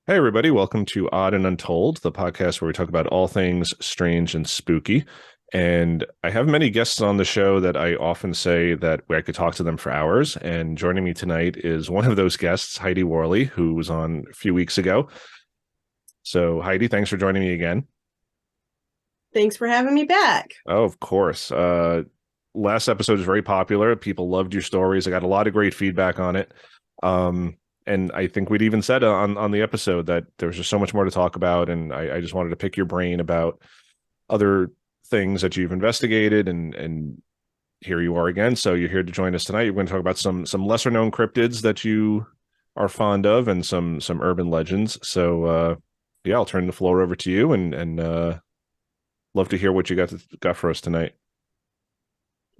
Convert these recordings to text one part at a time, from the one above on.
Hey, everybody. Welcome to Odd and Untold, the podcast where we talk about all things strange and spooky. And I have many guests on the show that I often say that I could talk to them for hours. And joining me tonight is one of those guests, Heidi Worley, who was on a few weeks ago. So, Heidi, thanks for joining me again. Thanks for having me back. Oh, of course. Last episode was very popular. People loved your stories. I got a lot of great feedback on it. Um, and I think we'd even said on the episode that there was just so much more to talk about, and I just wanted to pick your brain about other things that you've investigated, and here you are again. So you're here to join us tonight. You're going to talk about some lesser known cryptids that you are fond of, and some urban legends. So yeah, I'll turn the floor over to you, and love to hear what you got for us tonight.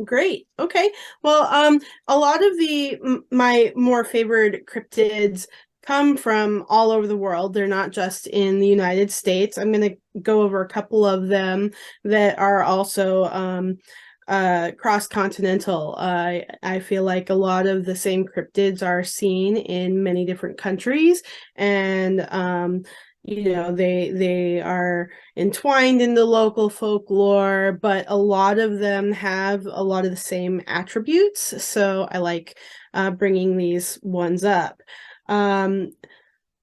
Great. Okay. Well, a lot of my more favorite cryptids come from all over the world. They're not just in the United States. I'm going to go over a couple of them that are also cross-continental. I feel like a lot of the same cryptids are seen in many different countries, and they are entwined in the local folklore, but a lot of them have a lot of the same attributes. So I like bringing these ones up. Um,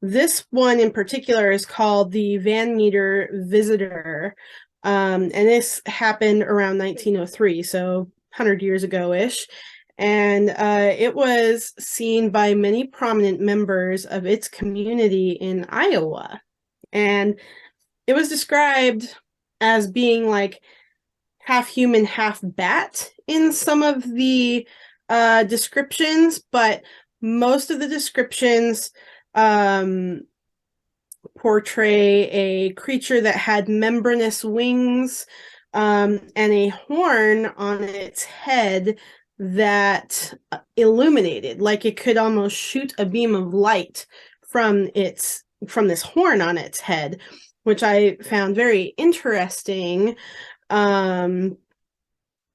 this one in particular is called the Van Meter Visitor. And this happened around 1903, so 100 years ago-ish. And it was seen by many prominent members of its community in Iowa. And it was described as being like half human, half bat in some of the descriptions, but most of the descriptions portray a creature that had membranous wings and a horn on its head that illuminated, like it could almost shoot a beam of light from this horn on its head, which I found very interesting. Um,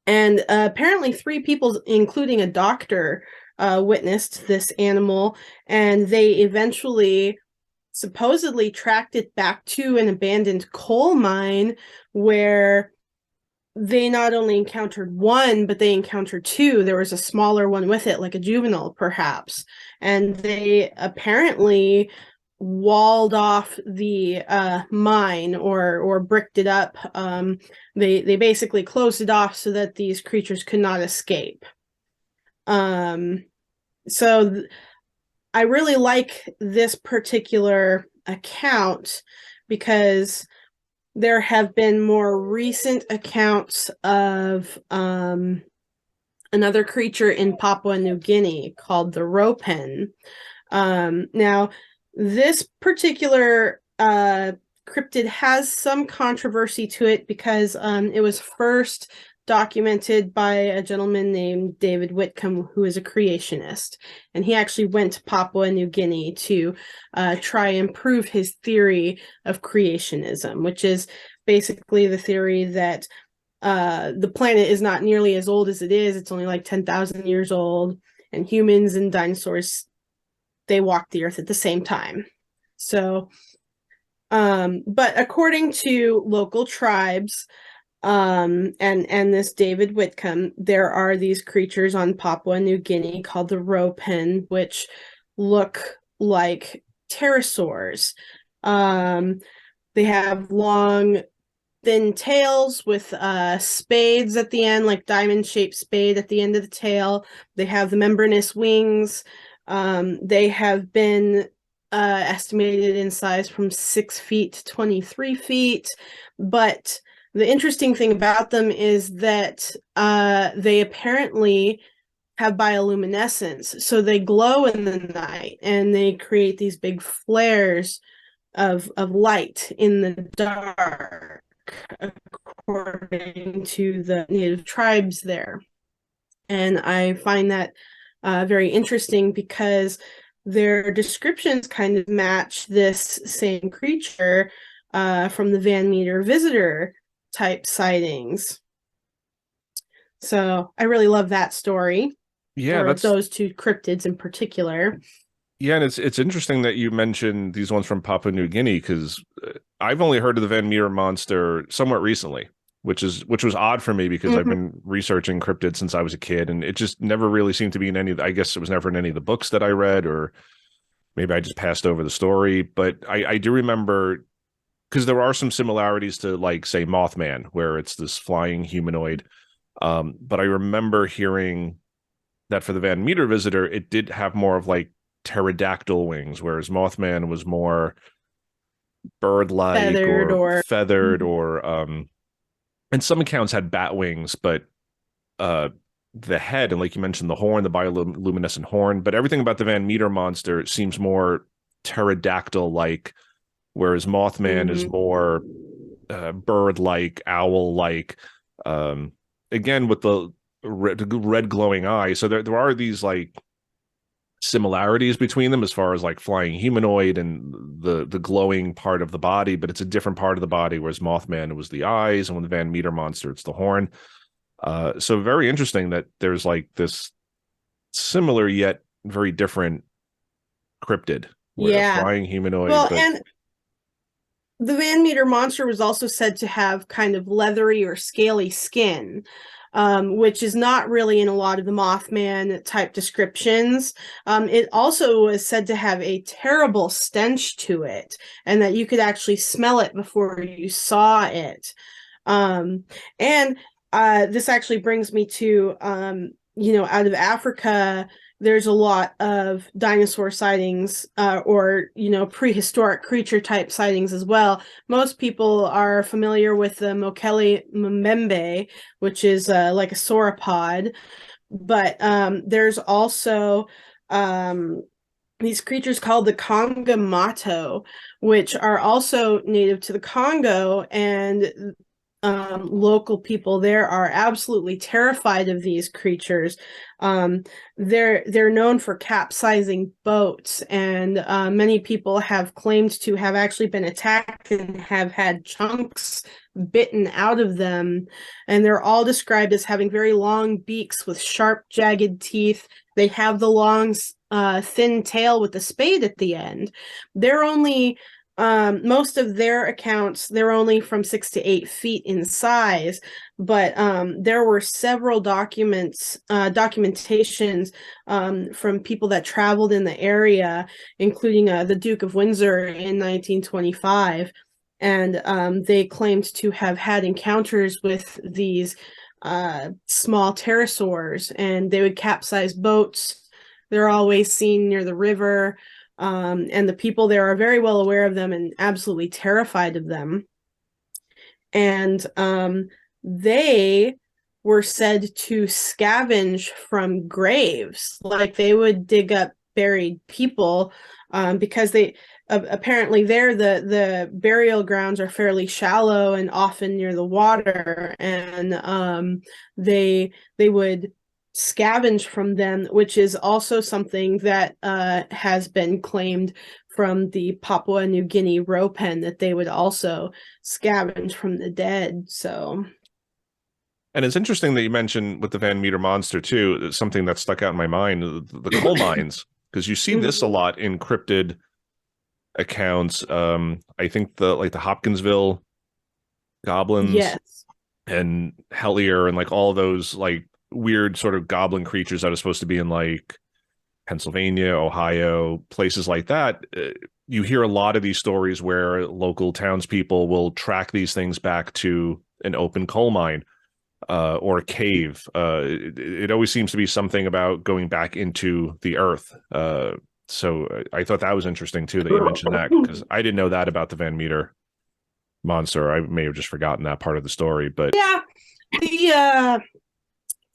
and apparently, three people, including a doctor, witnessed this animal, and they eventually supposedly tracked it back to an abandoned coal mine where they not only encountered one, but they encountered two. There was a smaller one with it, like a juvenile, perhaps. And they apparently walled off the mine or bricked it up. They basically closed it off so that these creatures could not escape. Um, so I really like this particular account because there have been more recent accounts of another creature in Papua New Guinea called the ropen. Now, this particular cryptid has some controversy to it because it was first documented by a gentleman named David Whitcomb, who is a creationist. And he actually went to Papua New Guinea to try and prove his theory of creationism, which is basically the theory that the planet is not nearly as old as it is. It's only like 10,000 years old, and humans and dinosaurs, they walked the earth at the same time. So, but according to local tribes, and this David Whitcomb, there are these creatures on Papua New Guinea called the ropen, which look like pterosaurs. They have long, thin tails with spades at the end, like diamond-shaped spade at the end of the tail. They have the membranous wings. They have been estimated in size from 6 feet to 23 feet, but the interesting thing about them is that they apparently have bioluminescence. So they glow in the night and they create these big flares of light in the dark, according to the native tribes there. And I find that very interesting because their descriptions kind of match this same creature from the Van Meter Visitor type sightings. So I really love that story, Yeah, or that's those two cryptids in particular. Yeah, and it's interesting that you mentioned these ones from Papua New Guinea because I've only heard of the Van Meter monster somewhat recently, which was odd for me because I've Mhm. been researching cryptids since I was a kid, and it just never really seemed to be in any. I guess it was never in any of the books that I read, or maybe I just passed over the story. But I do remember because there are some similarities to like say Mothman, where it's this flying humanoid. But I remember hearing that for the Van Meter visitor, it did have more of like pterodactyl wings, whereas Mothman was more bird-like Feathered or or feathered, Mhm. or and some accounts had bat wings, but uh, the head and like you mentioned, the horn, the bioluminescent horn, but everything about the Van Meter monster seems more pterodactyl-like, whereas Mothman is Mhm. more bird-like, owl-like. Um, Again, with the red glowing eye. So there are these like similarities between them as far as like flying humanoid and the glowing part of the body, but it's a different part of the body. Whereas Mothman, it was the eyes, and with the Van Meter monster, it's the horn. So very interesting that there's like this similar yet very different cryptid where Yeah. flying humanoid, Well, but and the Van Meter monster was also said to have kind of leathery or scaly skin, which is not really in a lot of the Mothman type descriptions. It also was said to have a terrible stench to it, and that you could actually smell it before you saw it. Um, and This actually brings me to, out of Africa, there's a lot of dinosaur sightings, or, prehistoric creature type sightings as well. Most people are familiar with the Mokele Mbembe, which is like a sauropod, but there's also these creatures called the Conga Mato, which are also native to the Congo, and local people there are absolutely terrified of these creatures. They're known for capsizing boats, and many people have claimed to have actually been attacked and have had chunks bitten out of them. And they're all described as having very long beaks with sharp, jagged teeth. They have the long, thin tail with the spade at the end. They're only Most of their accounts, they're only from 6 to 8 feet in size, but there were several documentations from people that traveled in the area, including the Duke of Windsor in 1925. And they claimed to have had encounters with these small pterosaurs, and they would capsize boats. They're always seen near the river, and the people there are very well aware of them and absolutely terrified of them. And they were said to scavenge from graves, like they would dig up buried people, because they apparently there the burial grounds are fairly shallow and often near the water, and they would scavenge from them, which is also something that has been claimed from the Papua New Guinea roe pen, that they would also scavenge from the dead. So and it's interesting that you mentioned with the Van Meter monster too. It's something that stuck out in my mind, the coal mines, because you see this a Mhm. lot in cryptid accounts. I think the like the Hopkinsville goblins Yes. and Hellier and like all those like weird sort of goblin creatures that are supposed to be in like Pennsylvania, Ohio, places like that. You hear a lot of these stories where local townspeople will track these things back to an open coal mine or a cave. It always seems to be something about going back into the earth. So I thought that was interesting too that you mentioned that because I didn't know that about the Van Meter monster. I may have just forgotten that part of the story, but Yeah, the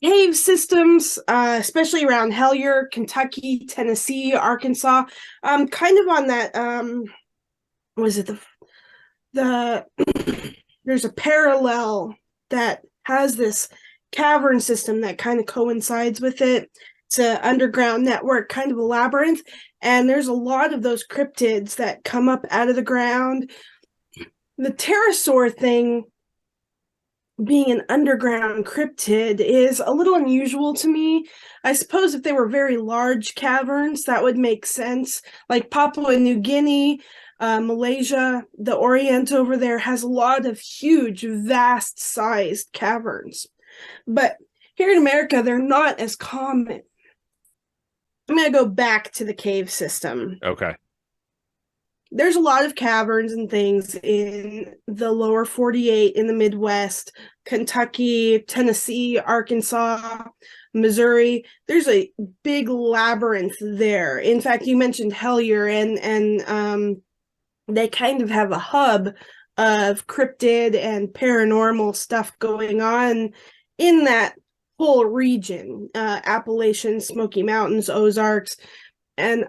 cave systems, especially around Hellier, Kentucky, Tennessee, Arkansas, kind of on that. Was it the there's a parallel that has this cavern system that kind of coincides with it. It's an underground network, kind of a labyrinth, and there's a lot of those cryptids that come up out of the ground. The pterosaur thing being an underground cryptid is a little unusual to me. I suppose if they were very large caverns, that would make sense. Like Papua New Guinea, Malaysia, the Orient over there has a lot of huge, vast sized caverns. But here in America, they're not as common. I'm going to go back to the cave system. Okay. There's a lot of caverns and things in the lower 48 in the Midwest, Kentucky, Tennessee, Arkansas, Missouri. There's a big labyrinth there. In fact, you mentioned Hellier, and they kind of have a hub of cryptid and paranormal stuff going on in that whole region, Appalachian, Smoky Mountains, Ozarks, and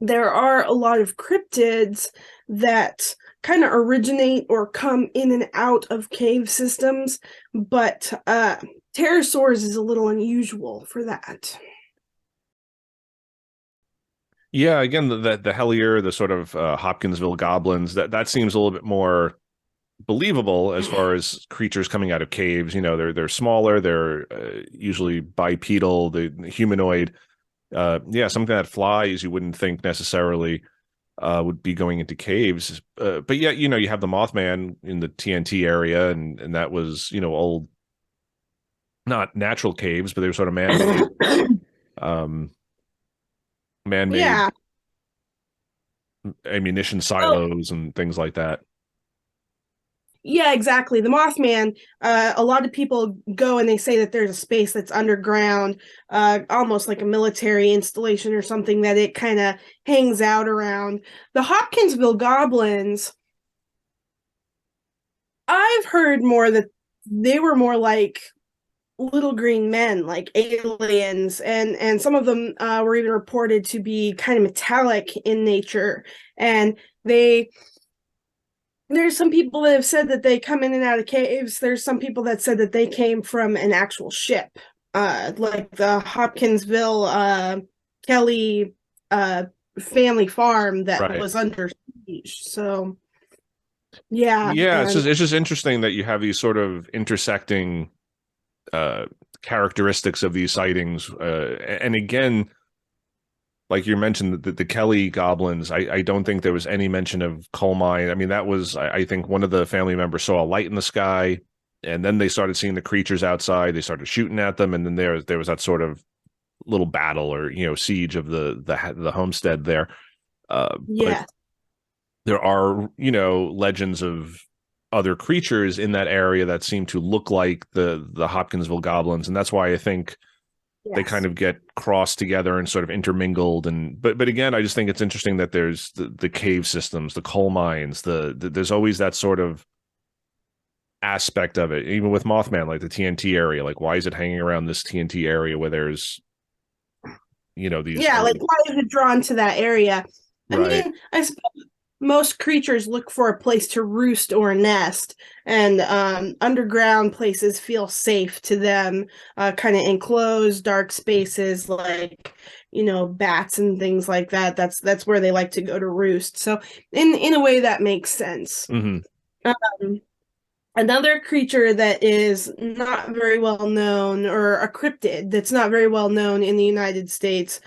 there are a lot of cryptids that kind of originate or come in and out of cave systems, but pterosaurs is a little unusual for that. Yeah, again, the Hellier, the sort of Hopkinsville goblins, that seems a little bit more believable as far as creatures coming out of caves. You know, they're smaller, they're usually bipedal, the humanoid. Yeah, something that flies you wouldn't think necessarily would be going into caves. But yeah, you know, you have the Mothman in the TNT area, and that was, you know, old, not natural caves, but they were sort of man-made, um, man-made Yeah. ammunition Well, silos and things like that. yeah, exactly. The Mothman, a lot of people go and they say that there's a space that's underground, almost like a military installation or something that it kind of hangs out around. The Hopkinsville goblins, I've heard more that they were more like little green men, like aliens, and some of them were even reported to be kind of metallic in nature. And they there's some people that have said that they come in and out of caves. There's some people that said that they came from an actual ship, like the Hopkinsville Kelly family farm that Right. was under siege. So yeah, Yeah, and it's just interesting that you have these sort of intersecting uh characteristics of these sightings. And again, like you mentioned, the Kelly goblins, I don't think there was any mention of coal mine. I mean, that was, I think one of the family members saw a light in the sky, and then they started seeing the creatures outside. They started shooting at them, and then there was that sort of little battle or, you know, siege of the homestead there. But yeah, there are, you know, legends of other creatures in that area that seem to look like the Hopkinsville goblins, and that's why I think they kind yes. of get crossed together and sort of intermingled. And but again, I just think it's interesting that there's the cave systems, the coal mines, there's always that sort of aspect of it. Even with Mothman, like the TNT area, like why is it hanging around this TNT area where there's, you know, these Yeah, like old, why is it drawn to that area? I right, mean, I suppose most creatures look for a place to roost or nest, and underground places feel safe to them, kind of enclosed, dark spaces like bats and things like that. That's where they like to go to roost. So in a way that makes sense. mm-hmm. Um, Another creature that is not very well known, or a cryptid that's not very well known in the United States,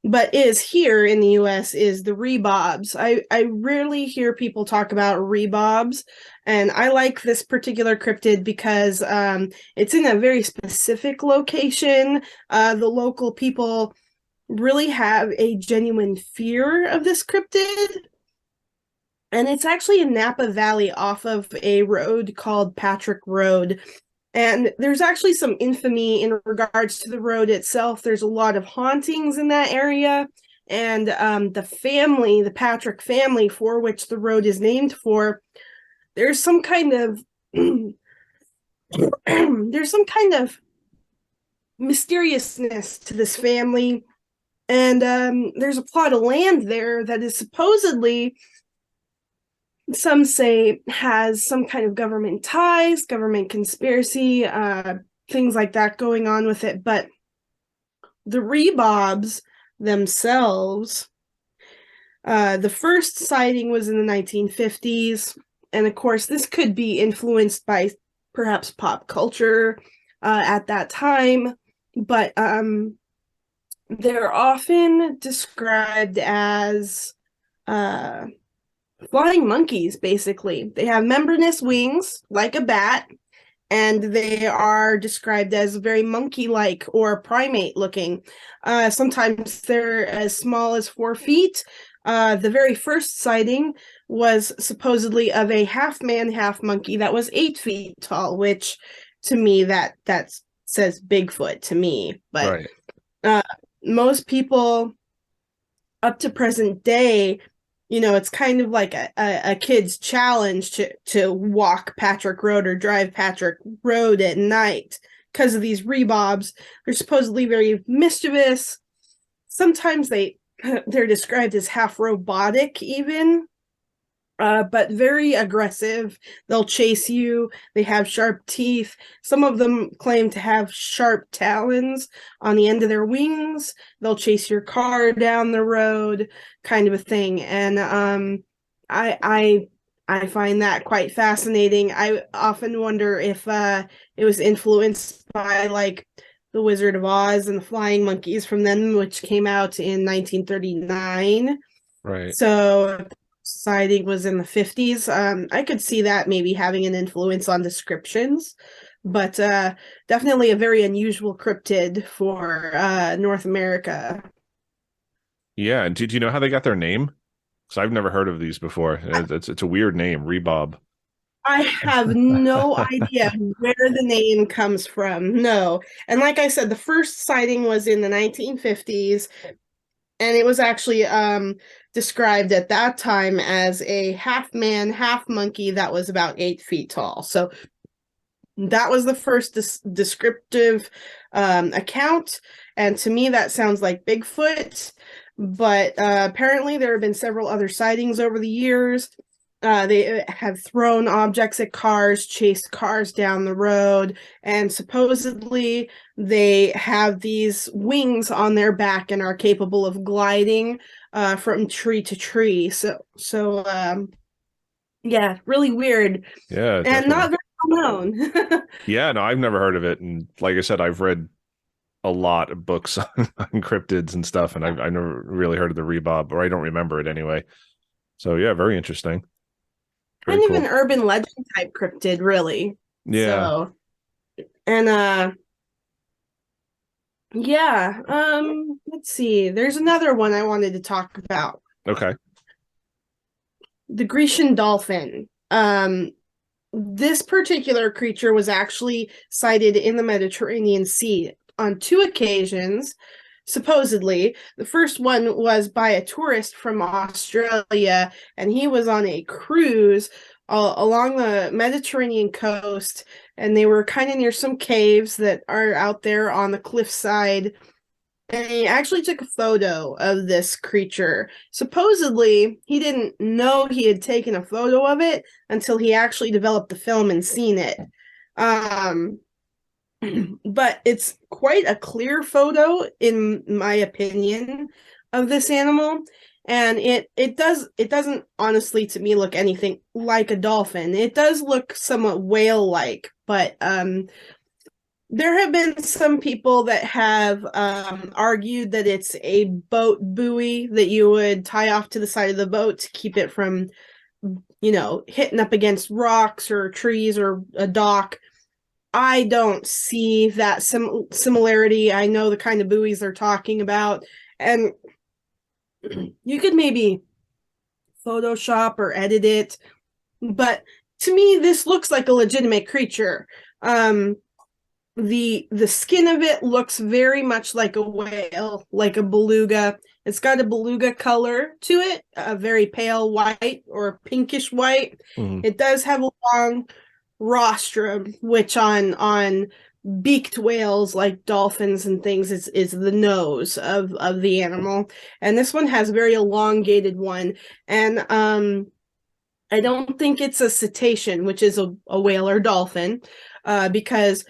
but is here in the US, is the Rebobs. I rarely hear people talk about Rebobs, and I like this particular cryptid because it's in a very specific location. The local people really have a genuine fear of this cryptid, and it's actually in Napa Valley off of a road called Patrick Road. And there's actually some infamy in regards to the road itself. There's a lot of hauntings in that area. And the Patrick family, for which the road is named for, there's some kind of there's some kind of mysteriousness to this family. And there's a plot of land there that is supposedly, some say, has some kind of government ties, government conspiracy, things like that going on with it. But the Rebobs themselves, the first sighting was in the 1950s. And of course, this could be influenced by perhaps pop culture at that time, but they're often described as uh, flying monkeys, basically. They have membranous wings like a bat, and they are described as very monkey-like or primate-looking. Sometimes they're as small as 4 feet. The very first sighting was supposedly of a half man, half monkey that was 8 feet tall, which to me that says Bigfoot to me. But Right. most people up to present day, it's kind of like a kid's challenge to walk Patrick Road or drive Patrick Road at night because of these rebobs. They're supposedly very mischievous. Sometimes they're described as half robotic even, but very aggressive. They'll chase you. They have sharp teeth. Some of them claim to have sharp talons on the end of their wings. They'll chase your car down the road, kind of a thing. And I find that quite fascinating. I often wonder if it was influenced by like The Wizard of Oz and the Flying Monkeys from then, which came out in 1939. Right. So sighting was in the 50s. I could see that maybe having an influence on descriptions, but definitely a very unusual cryptid for North America. Yeah. And did you know how they got their name? Because I've never heard of these before. It's a weird name, Rebob. I have no idea where the name comes from. No. And like I said, the first sighting was in the 1950s, and it was actually described at that time as a half man, half monkey that was about 8 feet tall. So that was the first descriptive account. And to me, that sounds like Bigfoot. But apparently, there have been several other sightings over the years. They have thrown objects at cars, chased cars down the road, and supposedly they have these wings on their back and are capable of gliding from tree to tree. So yeah, really weird Yeah, and definitely. not very well known. Yeah, no, I've never heard of it. And like I said, I've read a lot of books on cryptids and stuff, and I've never really heard of the Rebob, or I don't remember it anyway. So yeah, very interesting. Very Kind of an cool. urban legend type cryptid, really. Yeah. So, and yeah, let's see. There's another one I wanted to talk about. Okay. The Grecian dolphin. This particular creature was actually sighted in the Mediterranean Sea on 2 occasions, supposedly. The first one was by a tourist from Australia, and he was on a cruise along the Mediterranean coast, and they were kind of near some caves that are out there on the cliffside. And he actually took a photo of this creature. Supposedly, he didn't know he had taken a photo of it until he actually developed the film and seen it. Um, but it's quite a clear photo, in my opinion, of this animal. And it doesn't honestly to me look anything like a dolphin. It does look somewhat whale-like, but there have been some people that have argued that it's a boat buoy that you would tie off to the side of the boat to keep it from, hitting up against rocks or trees or a dock. I don't see that similarity. I know the kind of buoys they're talking about, and you could maybe Photoshop or edit it, but to me, this looks like a legitimate creature. The skin of it looks very much like a whale, like a beluga. It's got a beluga color to it, a very pale white or pinkish white. Mhm. It does have a long rostrum, which on beaked whales like dolphins and things is the nose of the animal. And this one has a very elongated one. And I don't think it's a cetacean, which is a whale or dolphin, because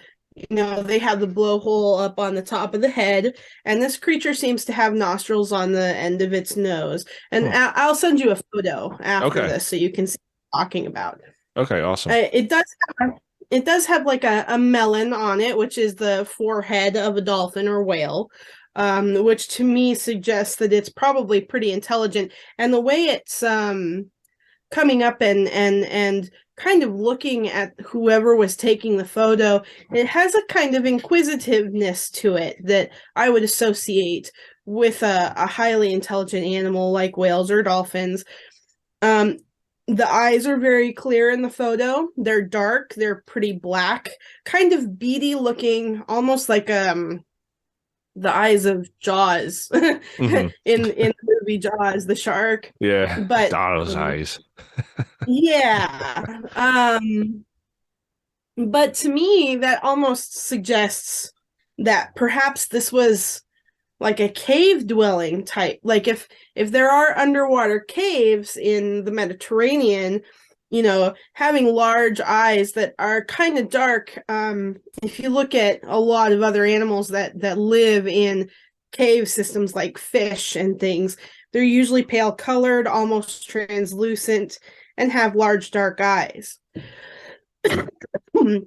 they have the blowhole up on the top of the head, and this creature seems to have nostrils on the end of its nose. And Hmm. I'll send you a photo after Okay. this so you can see what I'm talking about. Okay, awesome. It does have it does have like a melon on it, which is the forehead of a dolphin or whale, which to me suggests that it's probably pretty intelligent. And the way it's coming up and kind of looking at whoever was taking the photo, it has a kind of inquisitiveness to it that I would associate with a highly intelligent animal like whales or dolphins. Um, the eyes are very clear in the photo. They're dark, they're pretty black, kind of beady looking, almost like the eyes of Jaws Hmm. in the movie Jaws, the shark. Yeah, But those eyes. yeah. But to me, that almost suggests that perhaps this was like a cave dwelling type. Like if there are underwater caves in the Mediterranean, having large eyes that are kind of dark. If you look at a lot of other animals that live in cave systems like fish and things, they're usually pale colored, almost translucent, and have large dark eyes.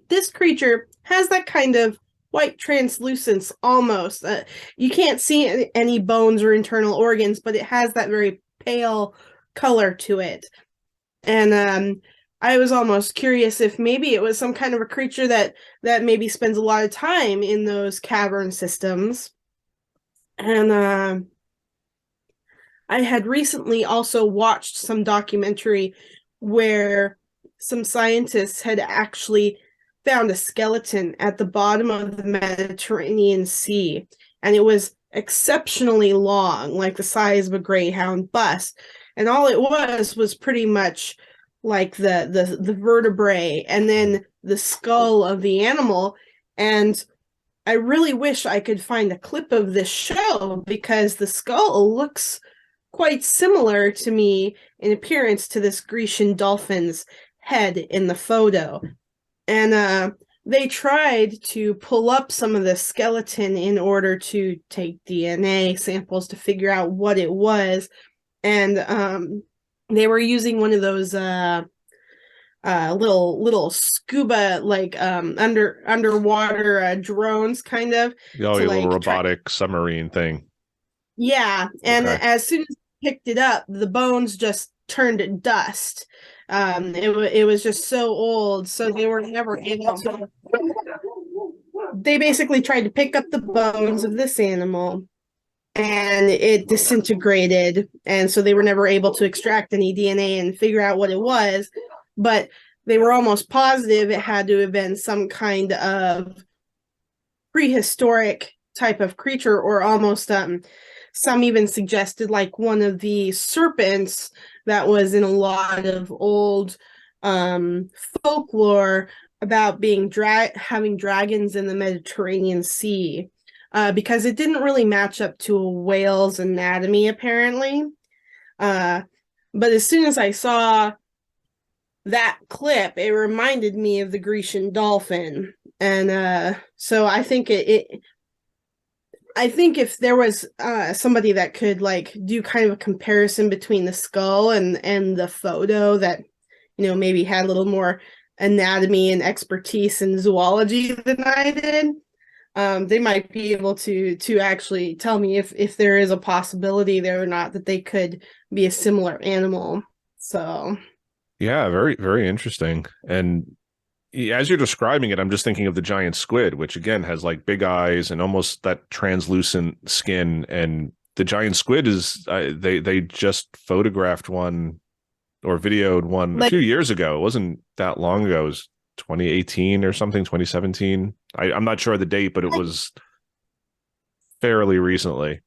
This creature has that kind of white translucence almost. You can't see any bones or internal organs, but it has that very pale color to it. And I was almost curious if maybe it was some kind of a creature that maybe spends a lot of time in those cavern systems. And I had recently also watched some documentary where some scientists had actually found a skeleton at the bottom of the Mediterranean Sea, and it was exceptionally long, like the size of a greyhound bust. And all it was pretty much like the vertebrae and then the skull of the animal. And I really wish I could find a clip of this show because the skull looks quite similar to me in appearance to this Grecian dolphin's head in the photo. And they tried to pull up some of the skeleton in order to take DNA samples to figure out what it was. And they were using one of those little scuba like underwater drones kind of Oh, to your little like try. robotic submarine thing. Yeah, and Okay. as soon as I picked it up, the bones just turned to dust. It was just so old, so they were never able to. They basically tried to pick up the bones of this animal, and it disintegrated, and so they were never able to extract any DNA and figure out what it was. But they were almost positive it had to have been some kind of prehistoric type of creature, or almost some even suggested like one of the serpents that was in a lot of old um folklore about being having dragons in the Mediterranean Sea, because it didn't really match up to a whale's anatomy apparently. uh but as soon as I saw that clip, it reminded me of the Grecian dolphin. And so I think if there was somebody that could like do kind of a comparison between the skull and the photo that maybe had a little more anatomy and expertise in zoology than I did, they might be able to actually tell me if there is a possibility there or not that they could be a similar animal. So Yeah, very, very interesting. And as you're describing it, I'm just thinking of the giant squid, which again has like big eyes and almost that translucent skin. And the giant squid is they just photographed one or videoed one a like few years ago. It wasn't that long ago. It was 2018 or something, 2017. I'm not sure of the date, but it was fairly recently.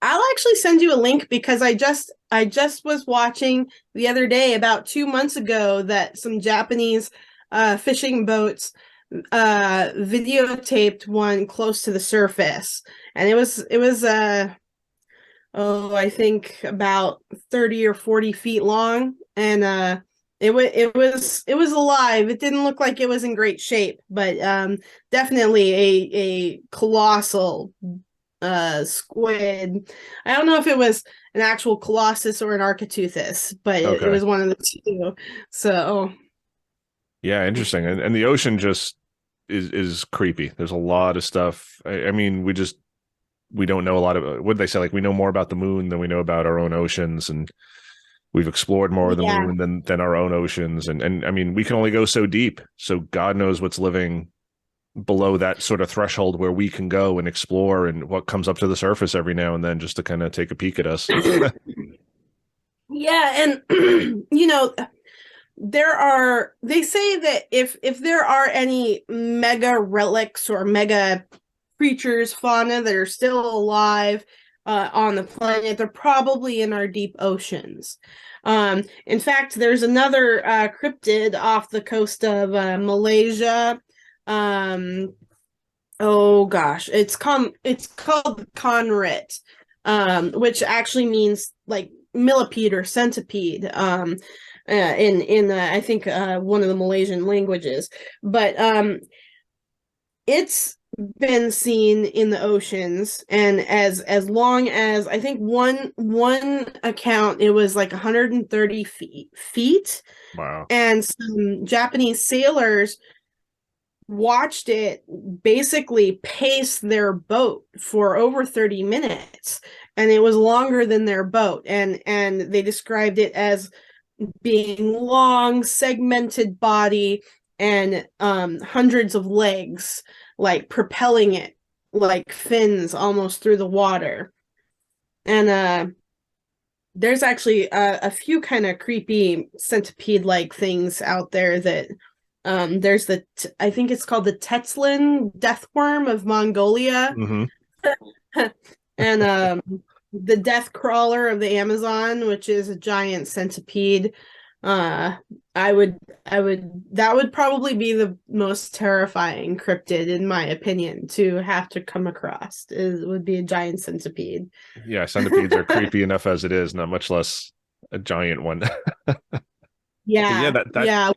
I'll actually send you a link because I just was watching the other day about 2 months ago that some Japanese fishing boats videotaped one close to the surface, and it was oh, I think about 30 or 40 feet long, and it was alive. It didn't look like it was in great shape, but definitely a colossal squid. I don't know if it was an actual colossus or an architeuthis, but it Okay. was one of the two. So Yeah, interesting. And the ocean just is creepy. There's a lot of stuff. I mean, we don't know a lot of what they say. Like we know more about the moon than we know about our own oceans, and we've explored more of the Yeah. moon than our own oceans. And I mean, we can only go so deep. So God knows what's living below that sort of threshold where we can go and explore, and what comes up to the surface every now and then just to kind of take a peek at us. Yeah, and they say that if there are any mega relics or mega creatures, fauna that are still alive on the planet, they're probably in our deep oceans. In fact, there's another cryptid off the coast of Malaysia. Um, oh gosh, it's called conrit, which actually means like millipede or centipede. In I think one of the Malaysian languages, but it's been seen in the oceans, and as long as I think one account it was like 130 feet, Wow. and some Japanese sailors watched it basically pace their boat for over 30 minutes, and it was longer than their boat, and they described it as being long segmented body and hundreds of legs like propelling it like fins almost through the water. And there's actually a few kind of creepy centipede like things out there that there's I think it's called the Tetzlin death worm of Mongolia. Hmm. And the death crawler of the Amazon, which is a giant centipede. uh that would probably be the most terrifying cryptid in my opinion to have to come across. It would be a giant centipede. Yeah, centipedes are creepy enough as it is, not much less a giant one. But yeah, Yeah, that yeah.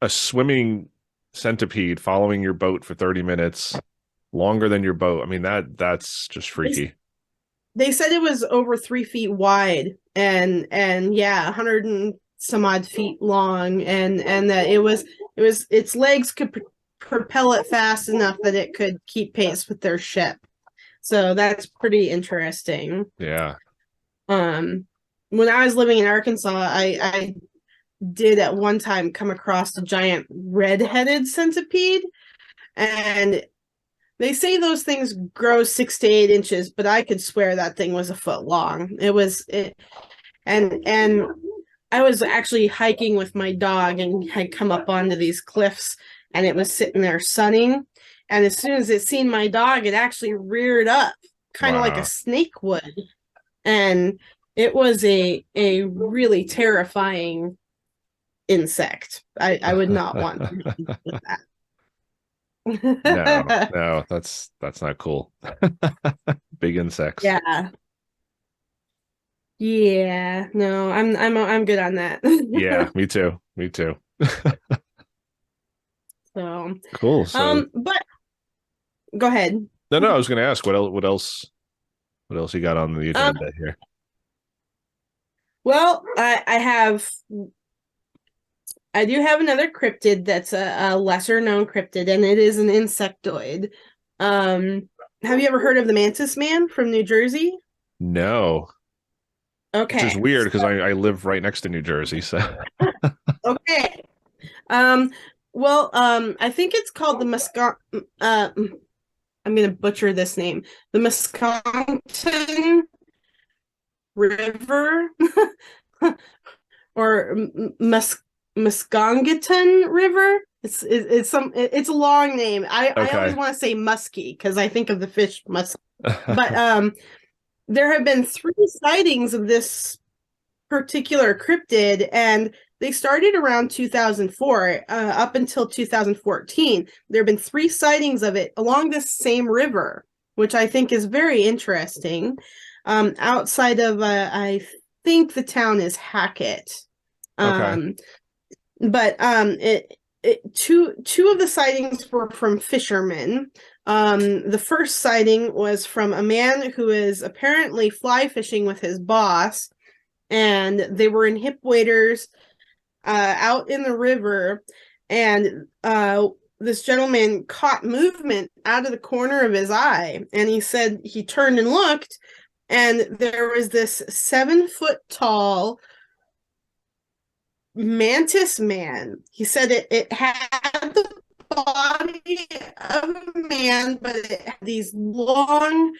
a swimming centipede following your boat for 30 minutes longer than your boat. I mean, that's just freaky. They said it was over 3 feet wide, and yeah, 100 and some odd feet long, and that it was its legs could propel it fast enough that it could keep pace with their ship. So that's pretty interesting. Yeah. Um, when I was living in Arkansas, I did at one time come across a giant red-headed centipede, and they say those things grow 6 to 8 inches, but I could swear that thing was a foot long. And I was actually hiking with my dog and had come up onto these cliffs, and it was sitting there sunning. And as soon as it seen my dog, it actually reared up, kind of like a Wow. snake would. And it was a really terrifying insect. I would not want to mess with No, that. no, that's not cool. Big insects. Yeah. Yeah, no, I'm good on that. Yeah, me too. Me too. So, Cool. So but go ahead. no, I was gonna ask what else you got on the Um, agenda here? well, I do have another cryptid that's a lesser known cryptid, and it is an insectoid. Have you ever heard of the Mantis Man from New Jersey? No. Which is Okay, weird because I live right next to New Jersey, so okay. Um, well, I think it's called the I'm gonna butcher this name. The Musconton River or Muscongeton River. It's a long name. I always okay. want to say muskie because I think of the fish musk. But there have been 3 sightings of this particular cryptid, and they started around 2004 up until 2014. There have been 3 sightings of it along this same river, which I think is very interesting. Outside of I think the town is Hackett. Okay. Um, but two of the sightings were from fishermen. The first sighting was from a man who is apparently fly fishing with his boss, and they were in hip waders out in the river, and this gentleman caught movement out of the corner of his eye, and he said he turned and looked, and there was this 7 foot tall Mantis Man. He said it had the body of a man, but it had these long,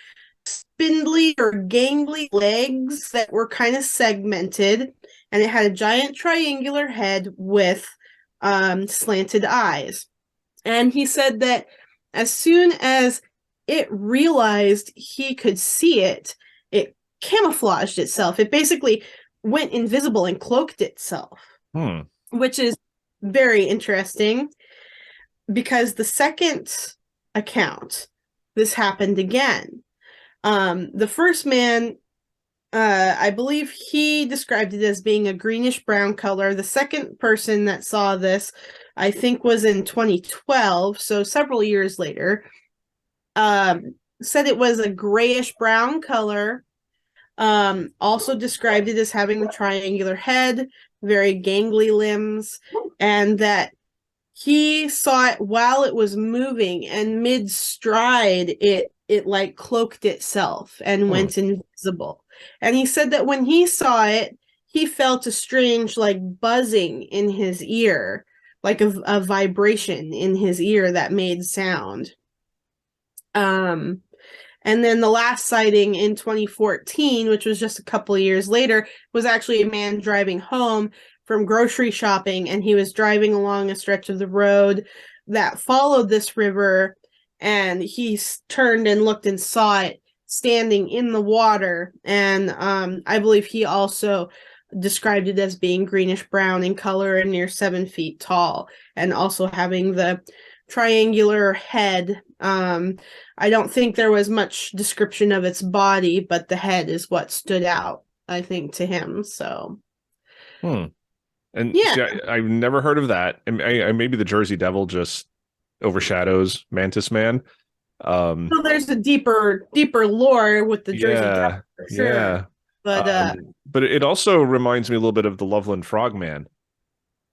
spindly or gangly legs that were kind of segmented, and it had a giant triangular head with slanted eyes. And he said that as soon as it realized he could see it, it camouflaged itself. It basically went invisible and cloaked itself, which is very interesting because the second account, this happened again. The first man, I believe he described it as being a greenish brown color. The second person that saw this, I think, was in 2012, so several years later. Said it was a grayish brown color. Also described it as having a triangular head, very gangly limbs, and that he saw it while it was moving, and mid-stride it like cloaked itself and went invisible. And he said that when he saw it, he felt a strange like buzzing in his ear, like a vibration in his ear that made sound. And then the last sighting in 2014, which was just a couple of years later, was actually a man driving home from grocery shopping, and he was driving along a stretch of the road that followed this river, and he turned and looked and saw it standing in the water. And I believe he also described it as being greenish brown in color and near 7 feet tall, and also having the triangular head. I don't think there was much description of its body, but the head is what stood out, I think, to him. So, and yeah, see, I've never heard of that. And maybe the Jersey Devil just overshadows Mantis Man. So there's a deeper lore with the Jersey Devil, for sure. Yeah, but it also reminds me a little bit of the Loveland Frogman.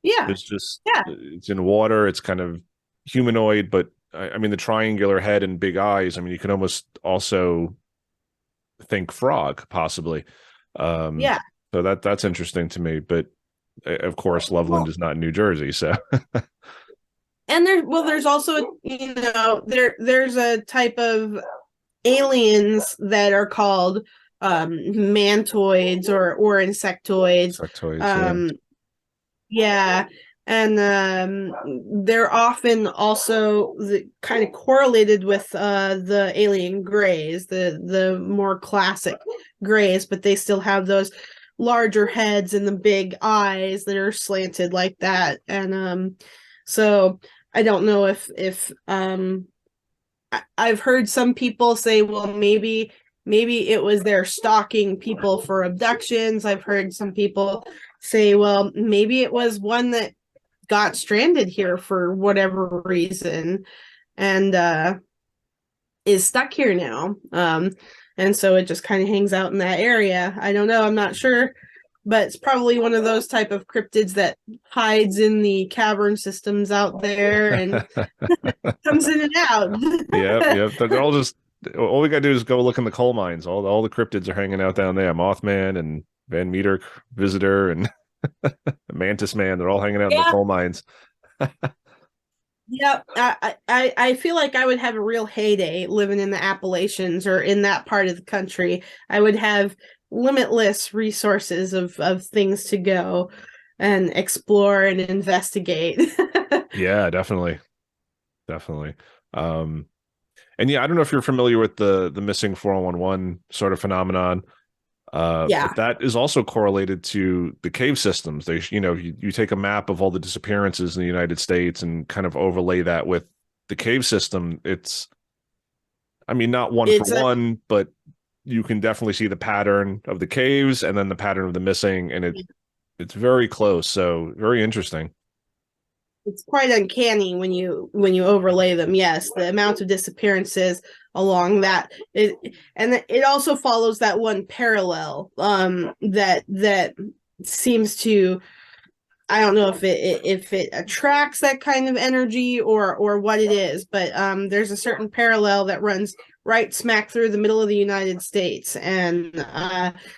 Yeah, it's in water. It's kind of humanoid, but I mean the triangular head and big eyes. I mean, you can almost also think frog, possibly. So that's interesting to me. But of course, Loveland is not New Jersey, so. And there's also, there's a type of aliens that are called mantoids or insectoids. And they're often also kind of correlated with the alien grays, the more classic grays, but they still have those larger heads and the big eyes that are slanted like that. And so I don't know if I've heard some people say, well, maybe it was they're stalking people for abductions. I've heard some people say, well, maybe it was one that got stranded here for whatever reason and is stuck here now. And so it just kind of hangs out in that area. I don't know. I'm not sure, but it's probably one of those type of cryptids that hides in the cavern systems out there and comes in and out. Yep. They're all we got to do is go look in the coal mines. All the cryptids are hanging out down there. Mothman and Van Meter Visitor and Mantis Man. They're all hanging out in the coal mines. Yep. I feel like I would have a real heyday living in the Appalachians or in that part of the country. I would have limitless resources of things to go and explore and investigate. Yeah, definitely. And yeah, I don't know if you're familiar with the missing 411 sort of phenomenon. But that is also correlated to the cave systems. They, you take a map of all the disappearances in the United States and kind of overlay that with the cave system. I mean, not one for one, but you can definitely see the pattern of the caves and then the pattern of the missing, and it's very close. So very interesting. It's quite uncanny when you overlay them. Yes, the amount of disappearances along that, and it also follows that one parallel that seems to I don't know if it attracts that kind of energy or what it is, but there's a certain parallel that runs right smack through the middle of the United States, and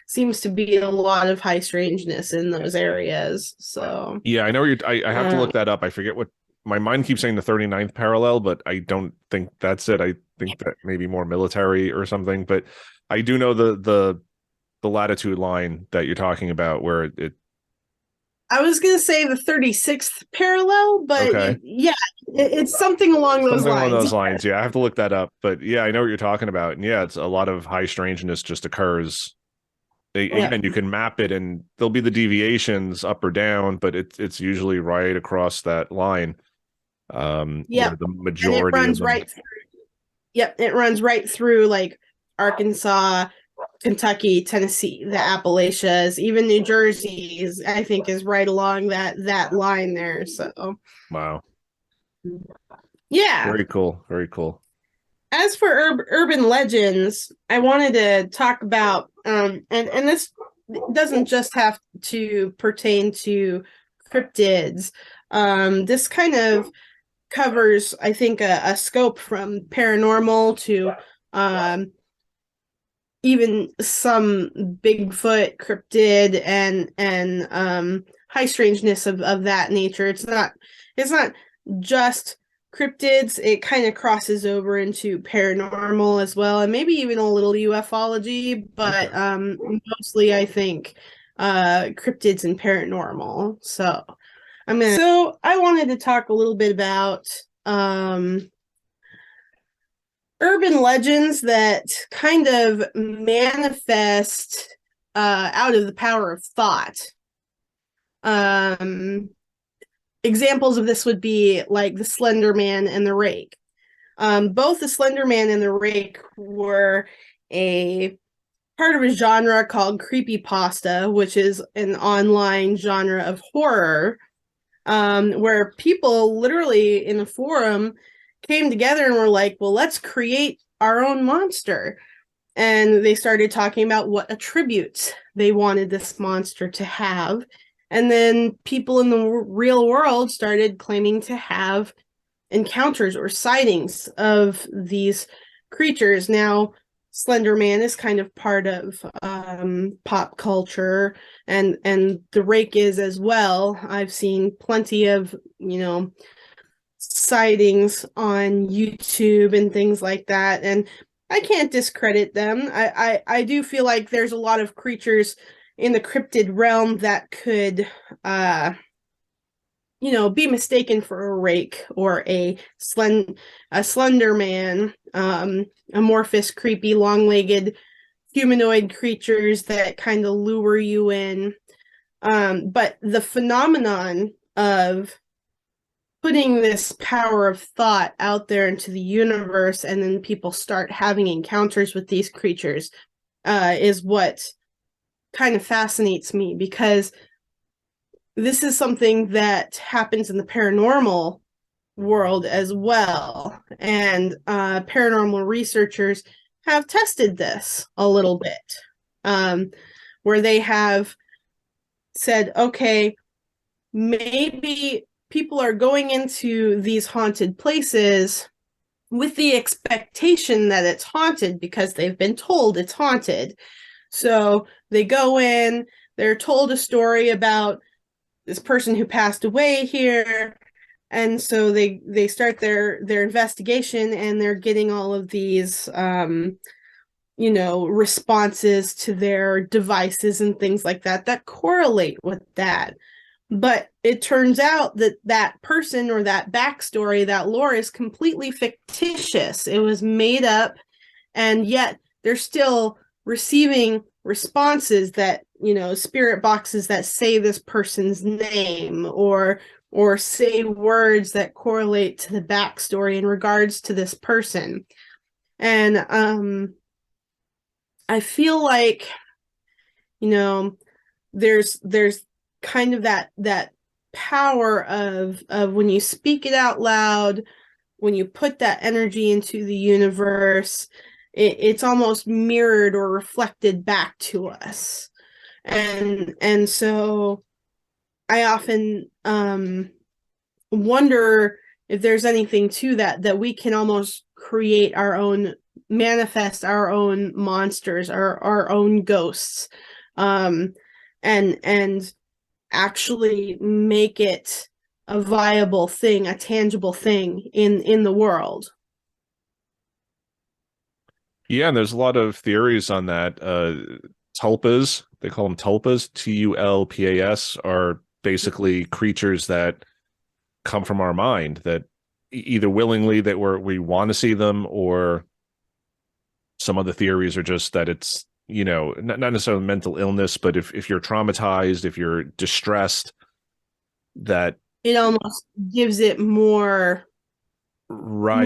seems to be a lot of high strangeness in those areas. So Yeah, I know you're. I have to look that up. I forget what my mind keeps saying the 39th parallel, but I don't think that's it. I think that maybe more military or something. But I do know the latitude line that you're talking about, where it I was going to say the 36th parallel, but okay. yeah, it's something along those Something along lines. those lines. Yeah, I have to look that up. But yeah, I know what you're talking about. And yeah, it's a lot of high strangeness just occurs. Yeah. Again, you can map it and there'll be the deviations up or down, but it's usually right across that line. Where Yep. the And it majority of runs them. right through. Yep, it runs right through like Arkansas, Kentucky, Tennessee, the Appalachias, even New Jersey is, I think, is right along that line there. So Wow. yeah. Very cool. Very cool. As for urban legends, I wanted to talk about and this doesn't just have to pertain to cryptids. This kind of covers, I think, a scope from paranormal to even some Bigfoot, cryptid, and high strangeness of that nature. It's not just cryptids. It kind of crosses over into paranormal as well, and maybe even a little ufology, but Okay. mostly I think cryptids and paranormal. So I wanted to talk a little bit about urban legends that kind of manifest out of the power of thought. Um, Examples of this would be like the Slender Man and the Rake. Both the Slender Man and the Rake were a part of a genre called creepypasta, which is an online genre of horror, where people literally in a forum came together and were like, well, let's create our own monster. And they started talking about what attributes they wanted this monster to have. And then people in the real world started claiming to have encounters or sightings of these creatures. Now, Slender Man is kind of part of pop culture, and the Rake is as well. I've seen plenty of sightings on YouTube and things like that, and I can't discredit them. I do feel like there's a lot of creatures in the cryptid realm that could be mistaken for a Rake or a Slender Man, amorphous, creepy, long-legged humanoid creatures that kind of lure you in. But the phenomenon of putting this power of thought out there into the universe, and then people start having encounters with these creatures, is what kind of fascinates me, because this is something that happens in the paranormal world as well. And paranormal researchers have tested this a little bit, where they have said, okay, maybe people are going into these haunted places with the expectation that it's haunted because they've been told it's haunted. So they go in, they're told a story about this person who passed away here, and so they start their investigation, and they're getting all of these responses to their devices and things like that correlate with that. But it turns out that that person or that backstory, that lore, is completely fictitious. It was made up, and yet they're still receiving responses that, spirit boxes that say this person's name, or say words that correlate to the backstory in regards to this person. And I feel like, there's kind of that power of when you speak it out loud, when you put that energy into the universe, it's almost mirrored or reflected back to us. And so I often wonder if there's anything to that we can almost create our own, manifest our own monsters, our own ghosts, um, and actually make it a viable thing, a tangible thing in the world. Yeah, and there's a lot of theories on that. Tulpas, they call them tulpas, Tulpas, are basically creatures that come from our mind that either willingly that we want to see them, or some other theories are just that it's, not necessarily mental illness, but if you're traumatized, if you're distressed, that It almost gives it right,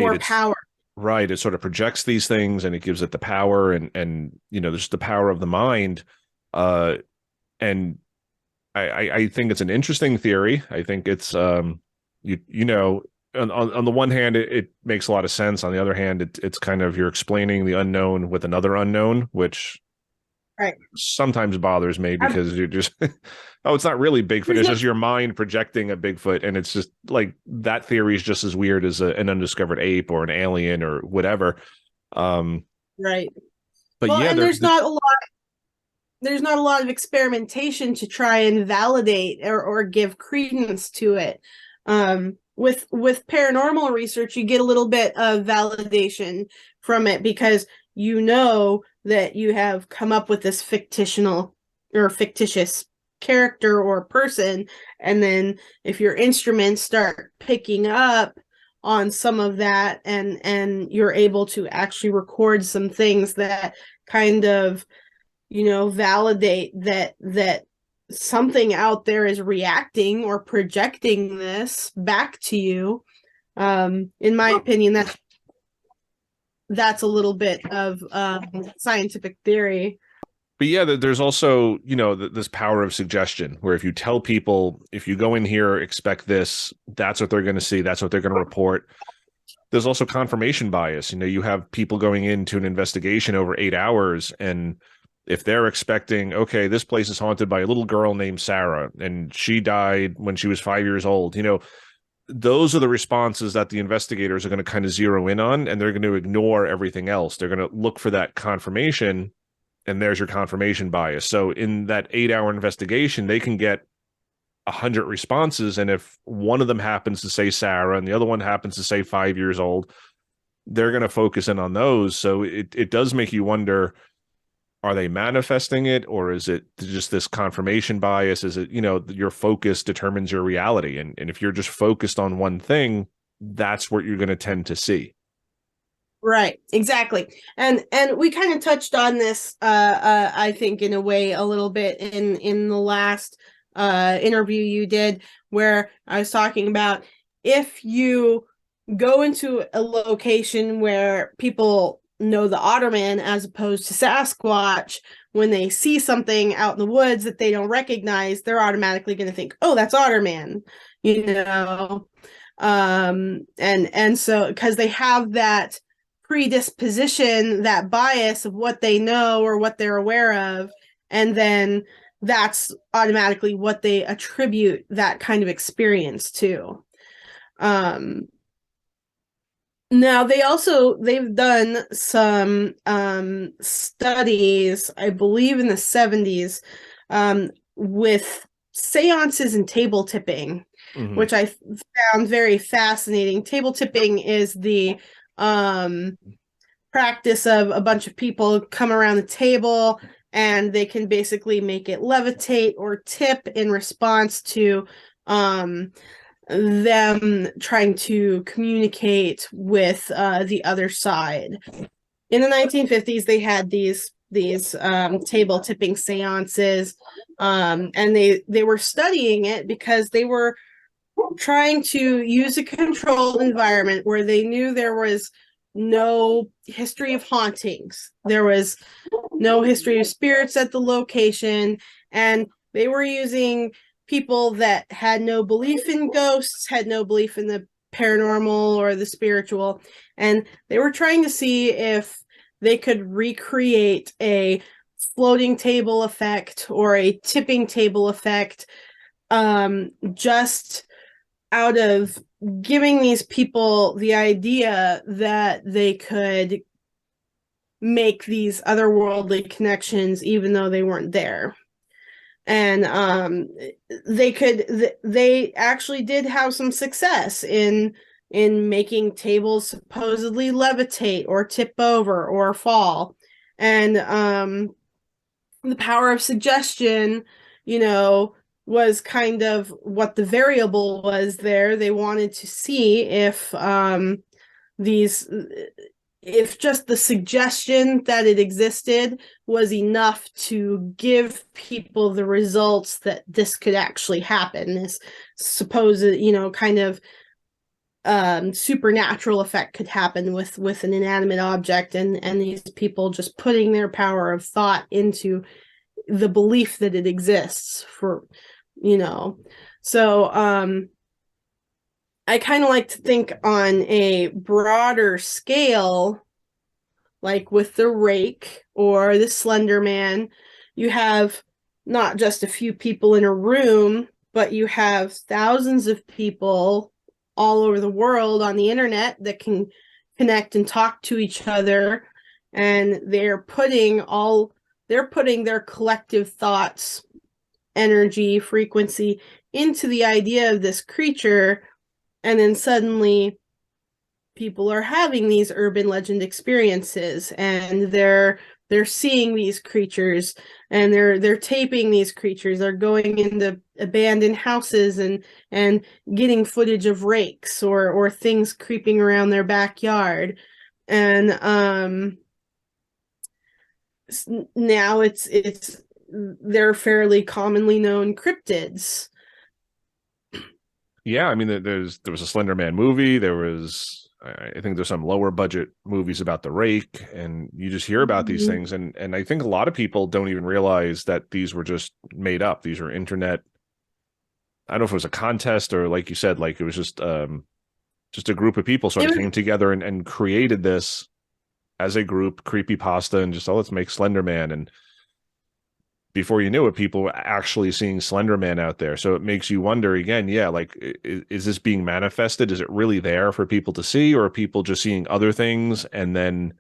more it's power. right, it sort of projects these things and it gives it the power, and there's the power of the mind. And I think it's an interesting theory. I think it's you know on the one hand it makes a lot of sense. On the other hand, it's kind of you're explaining the unknown with another unknown, which Right. sometimes bothers me because you're just oh, it's not really Bigfoot. There's It's no just your mind projecting a Bigfoot, and it's just like that theory is just as weird as an undiscovered ape or an alien or whatever. Um, right. but Well, yeah, and there's not a lot of experimentation to try and validate or give credence to it. With paranormal research, you get a little bit of validation from it because you know that you have come up with this fictional or fictitious character or person, and then if your instruments start picking up on some of that, and you're able to actually record some things that kind of, validate that something out there is reacting or projecting this back to you. In my opinion, that's a little bit of scientific theory. but yeah, there's also, this power of suggestion where if you tell people, if you go in here, expect this, that's what they're going to see, that's what they're going to report. There's also confirmation bias. You have people going into an investigation over 8 hours, and if they're expecting, okay, this place is haunted by a little girl named Sarah, and she died when she was 5 years old, those are the responses that the investigators are going to kind of zero in on, and they're going to ignore everything else. They're going to look for that confirmation, and there's your confirmation bias. So in that 8 hour investigation, they can get 100 responses, and if one of them happens to say Sarah and the other one happens to say 5 years old, they're going to focus in on those. So it does make you wonder, are they manifesting it, or is it just this confirmation bias? Is it, your focus determines your reality, and if you're just focused on one thing, that's what you're going to tend to see. Right, exactly. And we kind of touched on this I think in a way a little bit in the last interview you did, where I was talking about if you go into a location where people know the Otter Man as opposed to Sasquatch, when they see something out in the woods that they don't recognize, they're automatically going to think, oh, that's Otter Man, you know. And so because they have that predisposition, that bias of what they know or what they're aware of, and then that's automatically what they attribute that kind of experience to. Now they've done some studies, I believe in the 70s, with seances and table tipping, Mm-hmm. which I found very fascinating. Table tipping is the practice of a bunch of people come around the table and they can basically make it levitate or tip in response to them trying to communicate with the other side. In the 1950s, they had these table tipping seances, and they were studying it because they were trying to use a controlled environment where they knew there was no history of hauntings. There was no history of spirits at the location, and they were using people that had no belief in ghosts, had no belief in the paranormal or the spiritual, and they were trying to see if they could recreate a floating table effect or a tipping table effect just out of giving these people the idea that they could make these otherworldly connections even though they weren't there. And they actually did have some success in making tables supposedly levitate or tip over or fall. And the power of suggestion, you know, was kind of what the variable was there. They wanted to see these if just the suggestion that it existed was enough to give people the results that this could actually happen, this supposed, you know, kind of supernatural effect could happen with an inanimate object, and these people just putting their power of thought into the belief that it exists, for, you know. So I kind of like to think on a broader scale, like with the Rake or the Slender Man. You have not just a few people in a room, but you have thousands of people all over the world on the internet that can connect and talk to each other, and they're putting their collective thoughts, energy, frequency into the idea of this creature, and then suddenly people are having these urban legend experiences, and they're seeing these creatures, and they're taping these creatures. They're going into abandoned houses and getting footage of rakes or things creeping around their backyard. And now it's they're fairly commonly known cryptids. Yeah, I mean, there was a Slender Man movie. There was, I think there's some lower budget movies about the Rake, and you just hear about these things, and I think a lot of people don't even realize that these were just made up. These were internet. I don't know if it was a contest or, like you said, like it was just a group of people sort of came together and created this as a group, creepypasta, and just, oh, let's make Slender Man. And before you knew it, people were actually seeing Slender Man out there. So it makes you wonder again, yeah, like, is this being manifested? Is it really there for people to see, or are people just seeing other things? And then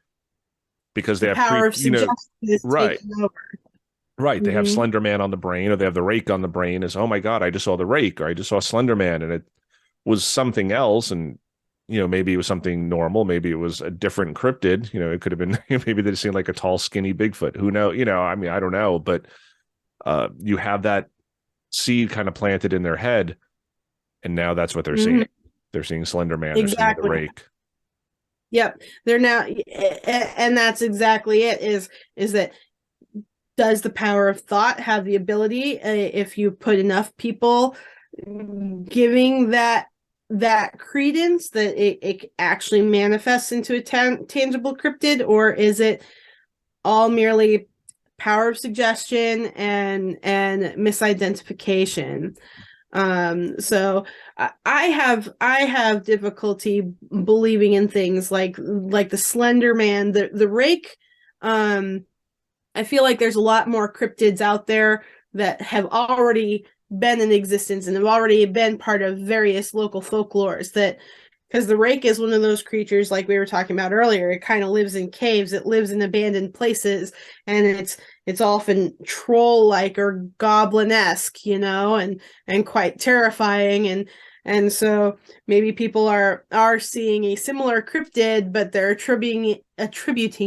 because they have power of suggestion is right, taking over. right, they have Slender Man on the brain, or they have the Rake on the brain, is, oh my God, I just saw the Rake, or I just saw Slender Man, and it was something else. And maybe it was something normal. Maybe it was a different cryptid. It could have been, maybe they'd seen like a tall, skinny Bigfoot. Who knows? I mean, I don't know, but you have that seed kind of planted in their head, and now that's what they're seeing. They're seeing Slender Man. Exactly. They're seeing the Rake. Yep. They're now, and that's exactly it, is that, does the power of thought have the ability, if you put enough people giving that credence, that it actually manifests into a tangible cryptid? Or is it all merely power of suggestion and misidentification? So I have difficulty believing in things like the Slender Man, the Rake. I feel like there's a lot more cryptids out there that have already been in existence and have already been part of various local folklores, that, because the Rake is one of those creatures, like we were talking about earlier. It kind of lives in caves, it lives in abandoned places, and it's often troll-like or goblin-esque, and quite terrifying. And so maybe people are seeing a similar cryptid, but they're attributing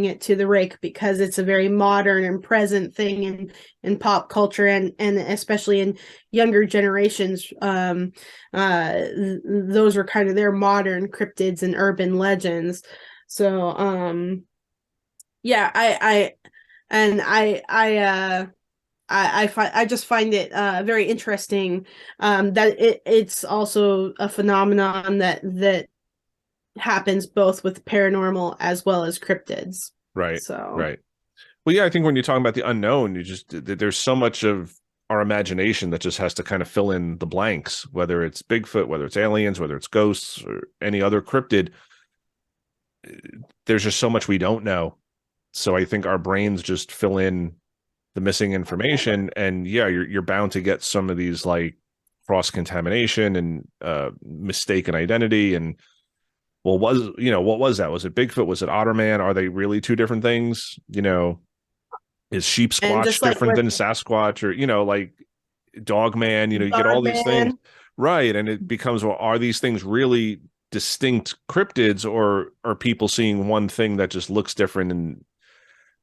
it to the Rake because it's a very modern and present thing in pop culture, and especially in younger generations. Those were kind of their modern cryptids and urban legends. So yeah, I just find it very interesting that it's also a phenomenon that happens both with paranormal as well as cryptids. Right. So right. Well, yeah, I think when you're talking about the unknown, there's so much of our imagination that just has to kind of fill in the blanks, whether it's Bigfoot, whether it's aliens, whether it's ghosts, or any other cryptid. There's just so much we don't know. So I think our brains just fill in the missing information, and yeah, you're bound to get some of these like cross contamination and mistaken identity. And well, what was that? Was it Bigfoot? Was it Otter Man? Are they really two different things? Is sheep And squatch just like different with than Sasquatch, or like dog man? You get all Dog these things, Man, right? And it becomes, well, are these things really distinct cryptids, or are people seeing one thing that just looks different, and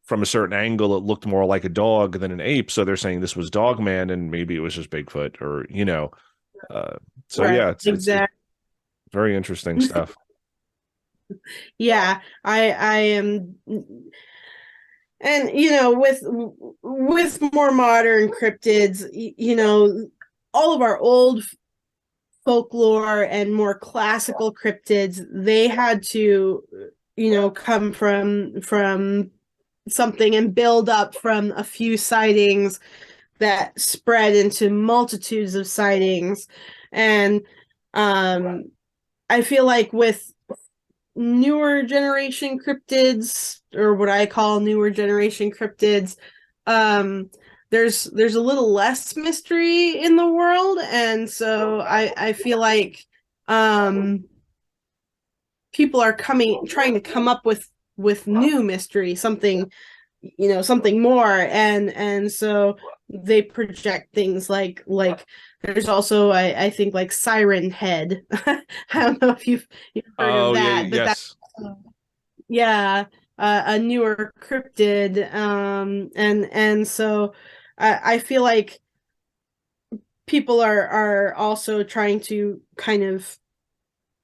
from a certain angle it looked more like a dog than an ape, so they're saying this was dog man and maybe it was just Bigfoot, or uh, so right? yeah, it's Exactly. very interesting stuff. Yeah, I am, and with more modern cryptids, all of our old folklore and more classical cryptids, they had to, come from something and build up from a few sightings that spread into multitudes of sightings. And um I feel like with newer generation cryptids, or what I call newer generation cryptids, um there's a little less mystery in the world, and so I feel like um people are coming trying to come up with new mystery, something, something more, and so they project things like there's also, I think, like Siren Head. I don't know if you've heard of Oh yeah, that, but that, yes. yeah, a newer cryptid, and so I feel like people are also trying to kind of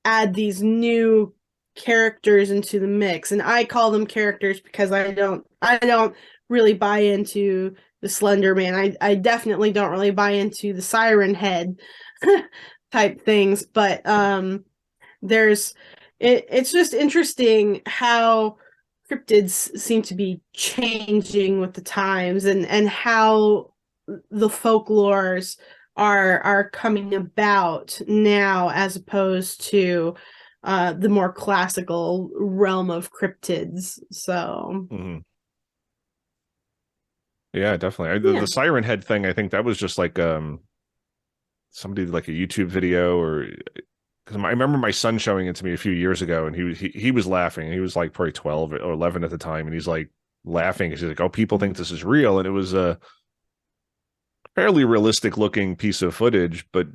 add these new characters into the mix, and I call them characters because I don't really buy into the Slender Man. I definitely don't really buy into the Siren Head type things, but there's it's just interesting how cryptids seem to be changing with the times, and how the folklores are coming about now, as opposed to the more classical realm of cryptids. So Hmm. Yeah, definitely. The yeah. Siren Head thing, I think that was just like somebody did like a YouTube video, or because I remember my son showing it to me a few years ago, and he was laughing. He was like probably 12 or 11 at the time, and he's like laughing because he's like, "Oh, people think this is real," and it was a fairly realistic looking piece of footage. But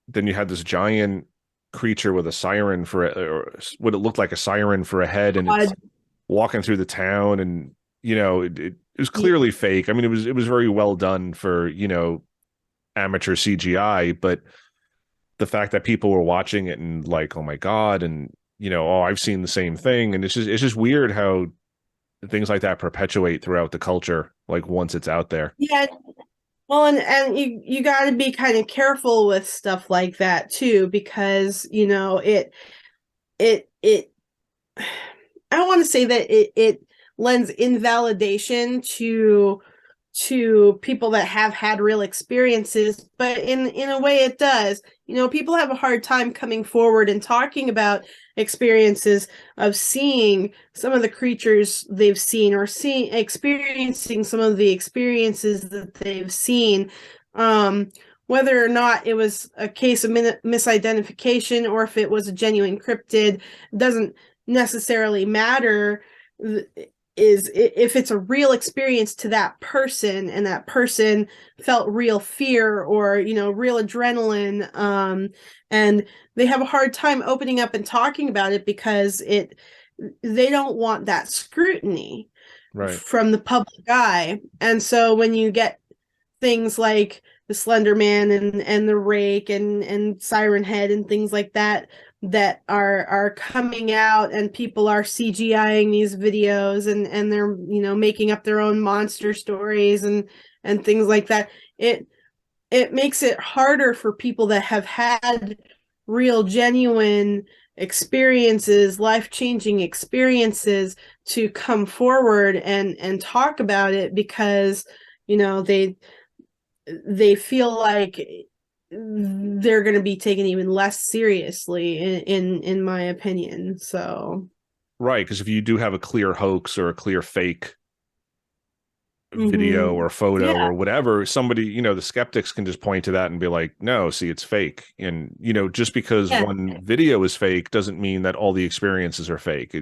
then you had this giant creature with a siren or what it looked like a siren for a head, and it's walking through the town, and it was clearly fake. I mean, it was very well done for amateur CGI, but the fact that people were watching it and like, oh my god, and oh, I've seen the same thing, and it's just weird how things like that perpetuate throughout the culture, like once it's out there. Yeah. Well, and you got to be kind of careful with stuff like that too, because it I don't want to say that it lends invalidation to people that have had real experiences, but in a way it does. People have a hard time coming forward and talking about experiences of seeing some of the creatures they've seen, or experiencing some of the experiences that they've seen. um Whether or not it was a case of misidentification, or if it was a genuine cryptid, doesn't necessarily matter. Is if it's a real experience to that person, and that person felt real fear, or real adrenaline, and they have a hard time opening up and talking about it, because they don't want that scrutiny Right. from the public eye. And so when you get things like the Slender Man and the Rake and Siren Head and things like that are coming out, and people are CGIing these videos, and they're making up their own monster stories and things like that. It makes it harder for people that have had real genuine experiences, life-changing experiences, to come forward and talk about it, because they feel like they're going to be taken even less seriously, in my opinion. So Right, because if you do have a clear hoax or a clear fake video Mm-hmm. or photo Yeah. or whatever, somebody, the skeptics can just point to that and be like, no, see, it's fake. And, just because Yeah. one video is fake doesn't mean that all the experiences are fake.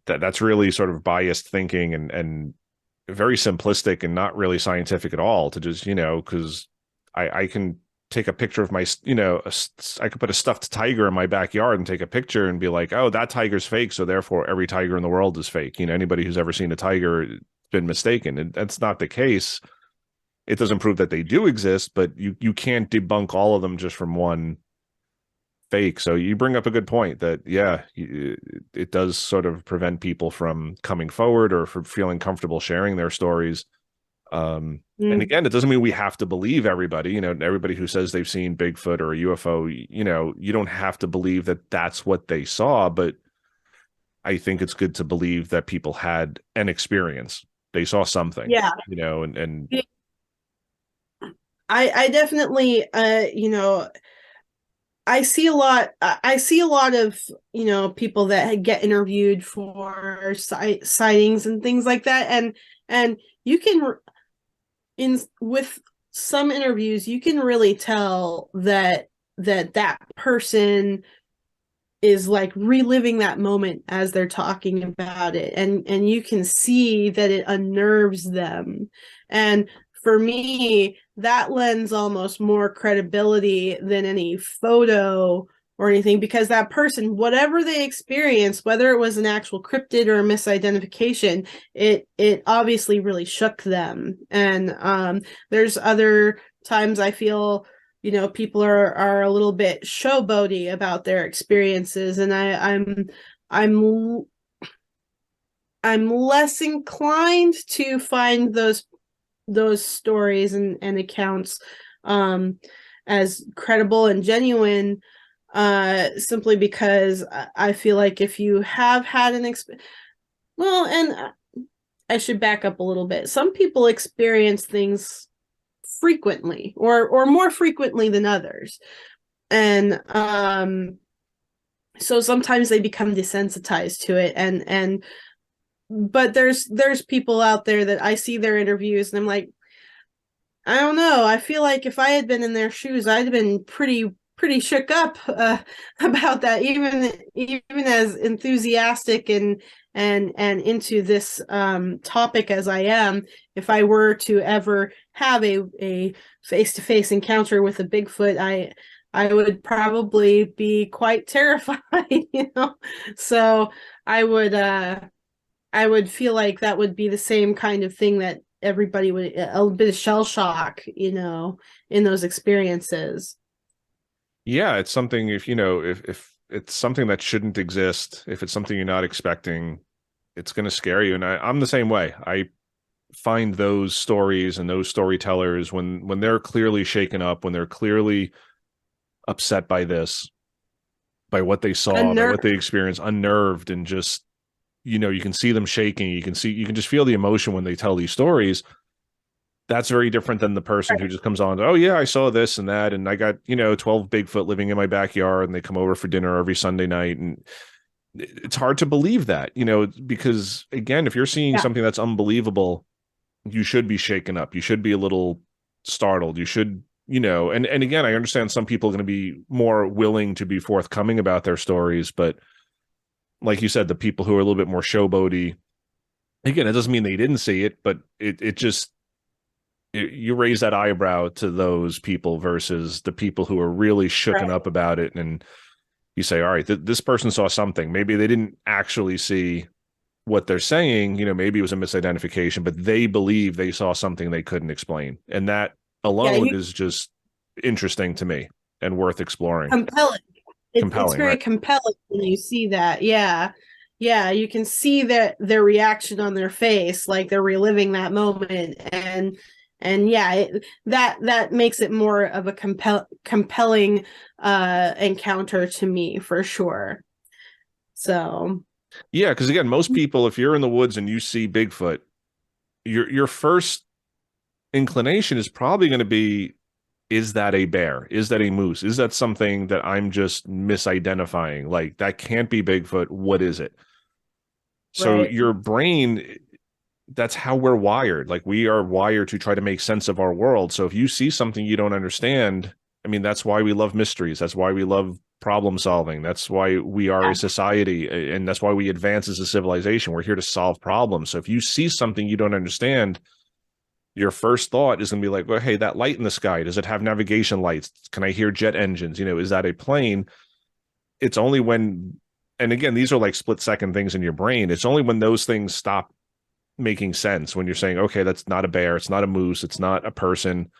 That's really sort of biased thinking and very simplistic and not really scientific at all to just, because I can take a picture of my, I could put a stuffed tiger in my backyard and take a picture and be like, oh, that tiger's fake. So therefore every tiger in the world is fake. Anybody who's ever seen a tiger has been mistaken. And that's not the case. It doesn't prove that they do exist, but you can't debunk all of them just from one fake. So you bring up a good point that, yeah, it does sort of prevent people from coming forward or from feeling comfortable sharing their stories. And Mm. again, it doesn't mean we have to believe everybody, everybody who says they've seen Bigfoot or a UFO, you don't have to believe that that's what they saw, but I think it's good to believe that people had an experience. They saw something, Yeah. and I definitely I see a lot of people that get interviewed for sightings and things like that, and you can in with some interviews you can really tell that person is like reliving that moment as they're talking about it, and you can see that it unnerves them. And for me, that lends almost more credibility than any photo or anything, because that person, whatever they experienced, whether it was an actual cryptid or a misidentification, it obviously really shook them. And there's other times I feel people are a little bit showboaty about their experiences, and I'm I'm less inclined to find those stories and accounts um as credible and genuine, simply because I feel like if you have had an experience, well, and I should back up a little bit. Some people experience things frequently or more frequently than others, and so sometimes they become desensitized to it, and but there's people out there that I see their interviews and I'm like, I don't know, I feel like if I had been in their shoes I'd have been pretty shook up about that, even as enthusiastic and into this topic as I am. If I were to ever have a face-to-face encounter with a Bigfoot, I would probably be quite terrified. So I would I would feel like that would be the same kind of thing that everybody would, a bit of shell shock, in those experiences. yeah, it's something, if it's something that shouldn't exist, if it's something you're not expecting, it's going to scare you. And I'm the same way. I find those stories and those storytellers, when they're clearly shaken up, when they're clearly upset by this, by what they saw, by what Unnerved. they experienced, unnerved, and just, you can see them shaking. You can just feel the emotion when they tell these stories. That's very different than the person who just comes on, oh yeah, I saw this and that, and I got 12 Bigfoot living in my backyard, and they come over for dinner every Sunday night. And it's hard to believe that, because again, if you're seeing Yeah. something that's unbelievable, you should be shaken up, you should be a little startled, you should, and again, I understand some people are going to be more willing to be forthcoming about their stories, but like you said, the people who are a little bit more showboaty, again, it doesn't mean they didn't see it, but it just, you raise that eyebrow to those people versus the people who are really shooken Right. up about it. And you say, all right, this person saw something. Maybe they didn't actually see what they're saying. Maybe it was a misidentification, but they believe they saw something they couldn't explain. And that Yeah, alone you is just interesting to me and worth exploring. compelling. It's Compelling, very right? compelling when you see that. Yeah. Yeah, you can see that their reaction on their face, like they're reliving that moment, and yeah, that makes it more of a compelling encounter to me for sure. So, Yeah, because again, most people, if you're in the woods and you see Bigfoot, your first inclination is probably going to be, is that a bear? Is that a moose? Is that something that I'm just misidentifying? Like, that can't be Bigfoot. What is it? So right. your brain that's how we're wired. Like we are wired to try to make sense of our world. So if you see something you don't understand, I mean, that's why we love mysteries. That's why we love problem solving. That's why we are a society, and that's why we advance as a civilization. We're here to solve problems. So if you see something you don't understand, your first thought is going to be like, well, hey, that light in the sky, does it have navigation lights? Can I hear jet engines? You know, is that a plane? It's only when, and again, these are like split second things in your brain. It's only when those things stop making sense, when you're saying, okay, that's not a bear, it's not a moose, it's not a person.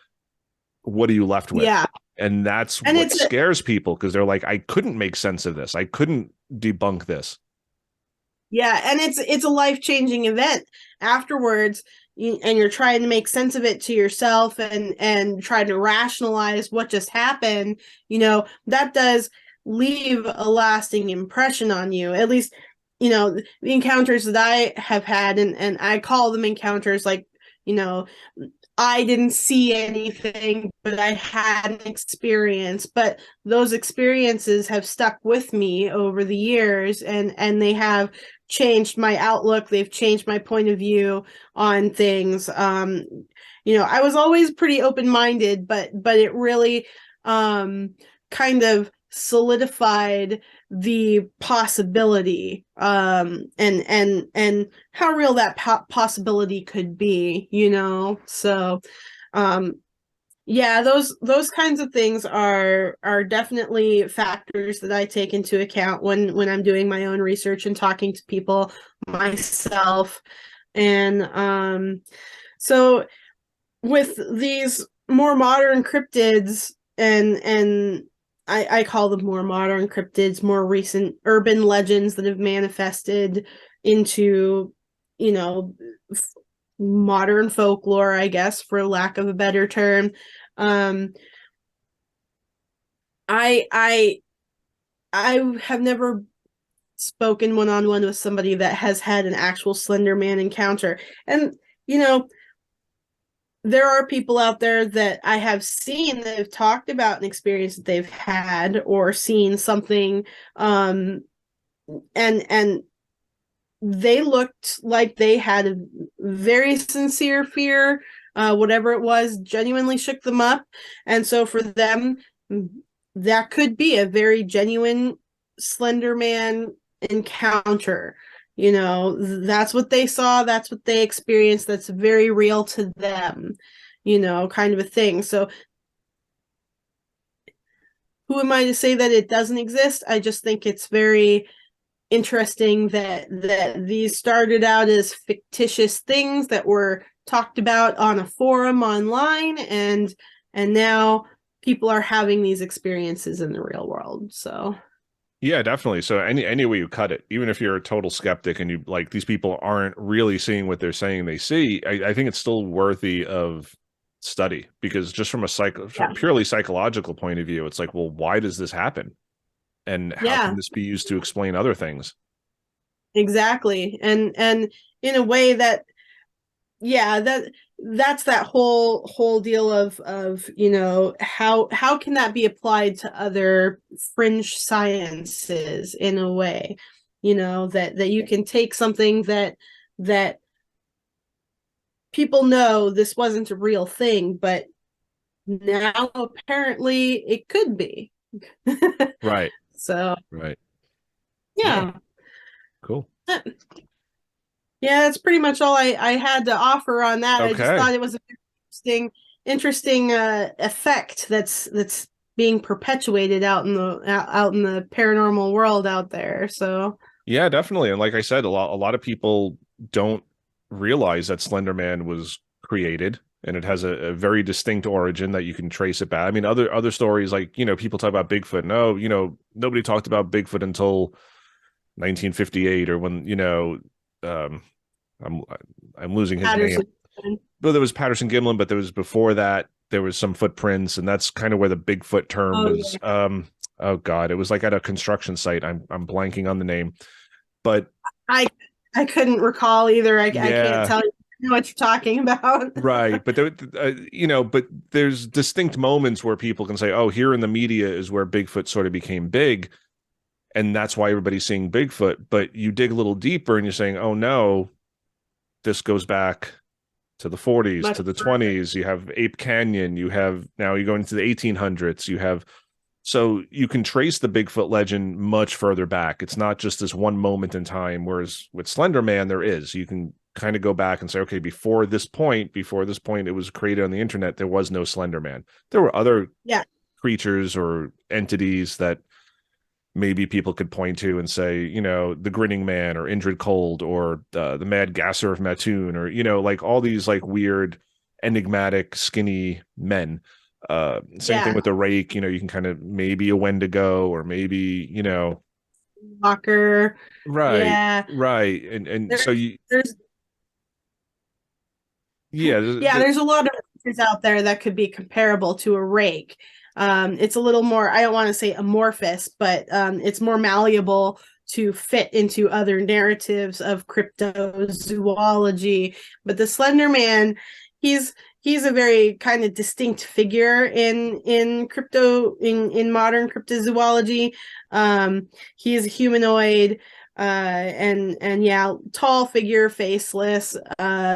What are you left with? Yeah. And that's And what it's scares people, because they're like, I couldn't make sense of this. I couldn't debunk this. Yeah, and it's a life-changing event afterwards, and you're trying to make sense of it to yourself and try to rationalize what just happened. That does leave a lasting impression on you. At least, the encounters that I have had, and I call them encounters, like, you know, I didn't see anything, but I had an experience. But those experiences have stuck with me over the years, and they have changed my outlook. They've changed my point of view on things. I was always pretty open-minded, but it really kind of solidified the possibility, and how real that possibility could be. So yeah, those kinds of things are definitely factors that I take into account when I'm doing my own research and talking to people myself. And so with these more modern cryptids, and I call them more modern cryptids, more recent urban legends that have manifested into, modern folklore, I guess, for lack of a better term. I I have never spoken one-on-one with somebody that has had an actual Slender Man encounter. And, there are people out there that I have seen that have talked about an experience that they've had or seen something, and they looked like they had a very sincere fear. Whatever it was genuinely shook them up. And so for them, that could be a very genuine Slender Man encounter. That's what they saw, that's what they experienced, that's very real to them, kind of a thing. So who am I to say that it doesn't exist? I just think it's very interesting that these started out as fictitious things that were talked about on a forum online, and now people are having these experiences in the real world. So Yeah, definitely. So any way you cut it, even if you're a total skeptic and you like these people aren't really seeing what they're saying they see, I think it's still worthy of study, because just from a yeah, purely psychological point of view, it's like, well, why does this happen? And how can yeah, this be used to explain other things? exactly. And in a way that, yeah, that's that whole deal of how can that be applied to other fringe sciences, in a way, that you can take something that people know this wasn't a real thing, but now apparently it could be. Right. So Right. Yeah. yeah. Cool. Yeah, that's pretty much all I had to offer on that. I just Okay. thought it was an interesting effect that's being perpetuated out in the paranormal world out there. So Yeah, definitely. And like I said, a lot of people don't realize that Slender Man was created, and it has a very distinct origin that you can trace it back. I mean, other stories, like, people talk about Bigfoot. No, nobody talked about Bigfoot until 1958, or when, um I'm I'm losing his name. Patterson. But there was Patterson Gimlin, but there was before that, there was some footprints, and that's kind of where the Bigfoot term Oh was. yeah. Oh God, it was like at a construction site. I'm blanking on the name, but I I couldn't recall either. I can't yeah, tell you what you're talking about. right. But but there's distinct moments where people can say, "Oh, here in the media is where Bigfoot sort of became big, and that's why everybody's seeing Bigfoot." But you dig a little deeper, and you're saying, "Oh no, this goes back to the 40s, Much to the further. 20s. You have Ape Canyon. You have now you go into the 1800s. You have so you can trace the Bigfoot legend much further back. It's not just this one moment in time. Whereas with Slender Man, there is. You can kind of go back and say, okay, before this point, it was created on the internet. There was no Slender Man. There were other Yeah. creatures or entities that maybe people could point to and say, the Grinning Man or Indrid Cold or the Mad Gasser of Mattoon or, like all these like weird, enigmatic, skinny men. Same thing Yeah. with the Rake, you can kind of maybe a Wendigo or maybe, Walker. right, Yeah. right. And so There's there's yeah, yeah, there's a lot of creatures out there that could be comparable to a rake. It's a little more, I don't want to say amorphous, but it's more malleable to fit into other narratives of cryptozoology. But the Slender Man, he's he's a very kind of distinct figure in modern cryptozoology. He is a humanoid, and yeah, tall figure, faceless,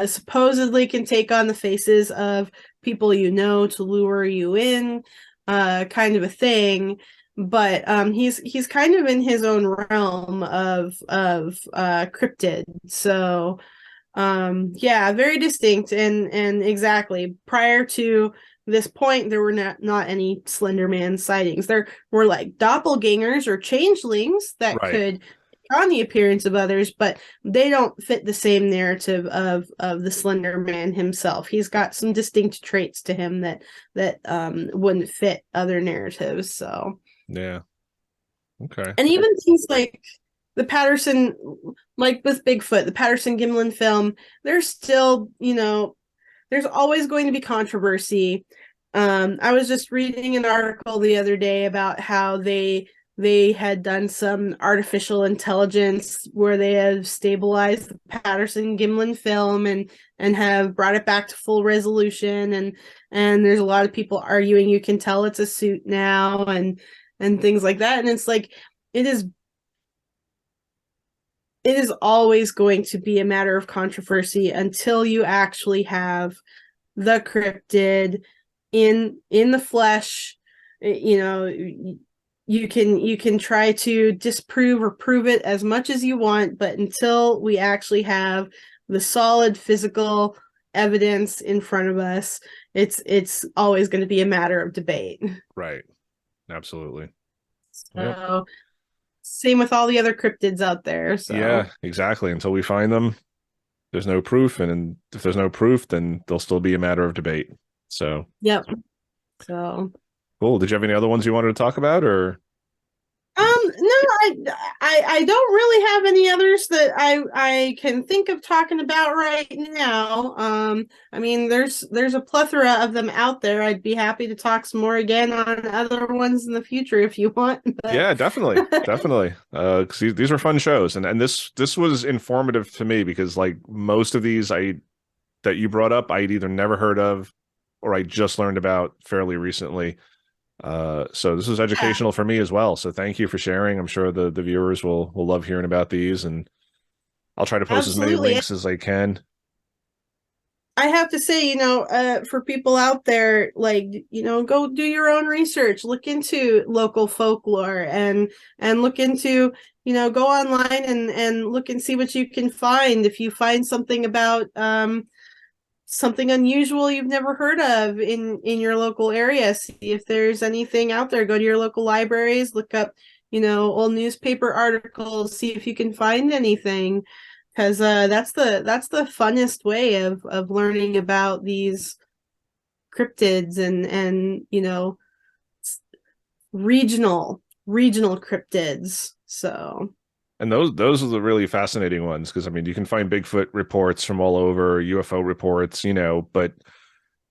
supposedly can take on the faces of people to lure you in, kind of a thing. But he's kind of in his own realm of cryptid. So yeah, very distinct, and exactly prior to this point there were not any Slender Man sightings. There were like doppelgangers or changelings that right. could take on the appearance of others, but they don't fit the same narrative of the Slender Man himself. He's got some distinct traits to him that wouldn't fit other narratives. So, Yeah. Okay. and even things like the Patterson, like with Bigfoot, the Patterson Gimlin film, there's still, there's always going to be controversy. I was just reading an article the other day about how they had done some artificial intelligence where they have stabilized the Patterson Gimlin film and have brought it back to full resolution, and there's a lot of people arguing you can tell it's a suit now, and things like that. And it's like it is always going to be a matter of controversy until you actually have the cryptid in the flesh. You can try to disprove or prove it as much as you want, but until we actually have the solid physical evidence in front of us, it's always going to be a matter of debate. Right. Absolutely. Yep. So same with all the other cryptids out there. Yeah, So exactly. Until we find them, there's no proof, and if there's no proof, then they'll still be a matter of debate. So yep. So cool. Did you have any other ones you wanted to talk about, or no, I don't really have any others that I can think of talking about right now. I mean, there's a plethora of them out there. I'd be happy to talk some more again on other ones in the future if you want. But yeah, definitely, definitely. Because these were fun shows, and this was informative to me because like most of these that you brought up, I'd either never heard of or I just learned about fairly recently. So this was yeah, educational for me as well. So thank you for sharing. I'm sure the viewers will love hearing about these, and I'll try to post as many absolutely. links as I can. I have to say, for people out there, like, go do your own research, look into local folklore, and look into, go online and look and see what you can find. If you find something about something unusual you've never heard of in your local area, see if there's anything out there. Go to your local libraries, look up, old newspaper articles, see if you can find anything, because that's the funnest way of learning about these cryptids and regional cryptids. So And those are the really fascinating ones because I mean you can find Bigfoot reports from all over, UFO reports, but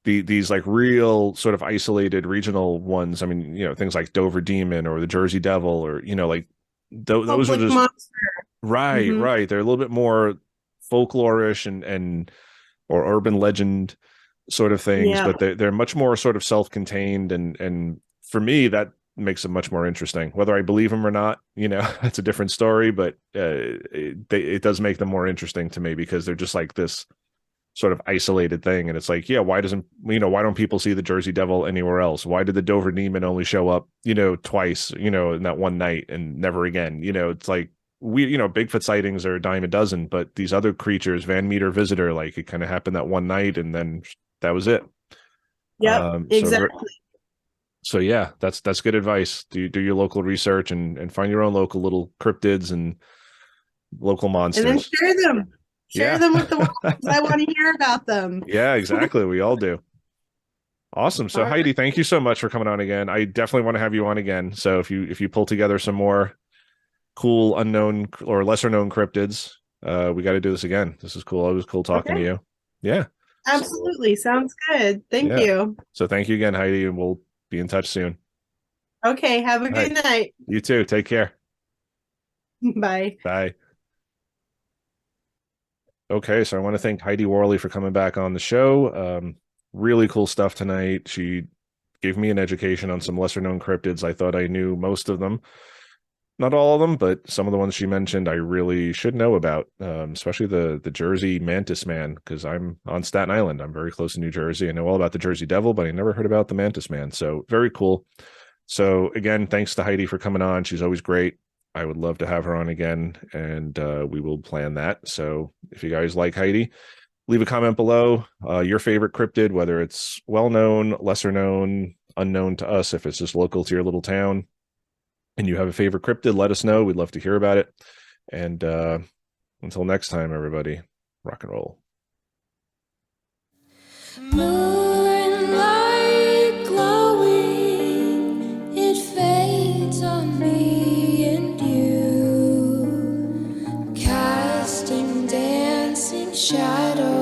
these like real sort of isolated regional ones. I mean, things like Dover Demon or the Jersey Devil or like those are public just monster. right, Mm-hmm. right. They're a little bit more folklorish and or urban legend sort of things, Yeah, but they're much more sort of self-contained and for me that makes them much more interesting. Whether I believe them or not, that's a different story, but it does make them more interesting to me because they're just like this sort of isolated thing. And it's like, yeah, why doesn't, why don't people see the Jersey Devil anywhere else? Why did the Dover Demon only show up, twice, in that one night and never again? It's like Bigfoot sightings are a dime a dozen, but these other creatures, Van Meter visitor, like it kind of happened that one night and then that was it. Yep, Um, so exactly. so yeah, that's good advice. Do your local research and find your own local little cryptids and local And then monsters. share them. Share Yeah. them with the world because I want to hear about them. Yeah, exactly. We all do. Awesome. So All right. Heidi, thank you so much for coming on again. I definitely want to have you on again. So if you pull together some more cool unknown or lesser known cryptids, we got to do this again. This is cool. It was cool talking to Okay. you. Yeah. So Absolutely. Sounds good. Thank yeah. you. So thank you again, Heidi, and we'll be in touch soon. Okay. Have a All right. good night. You too. Take care. Bye. Bye. Okay, so I want to thank Heidi Worley for coming back on the show. Really cool stuff tonight. She gave me an education on some lesser known cryptids. I thought I knew most of them. Not all of them, but some of the ones she mentioned I really should know about, especially the Jersey Mantis Man, because I'm on Staten Island. I'm very close to New Jersey. I know all about the Jersey Devil, but I never heard about the Mantis Man. So very cool. So again, thanks to Heidi for coming on. She's always great. I would love to have her on again, and we will plan that. So if you guys like Heidi, leave a comment below. Your favorite cryptid, whether it's well known, lesser known, unknown to us, if it's just local to your little town, and you have a favorite cryptid, let us know. We'd love to hear about it. And until next time, everybody, rock and roll. Moonlight glowing, it fades on me and you, casting dancing shadows.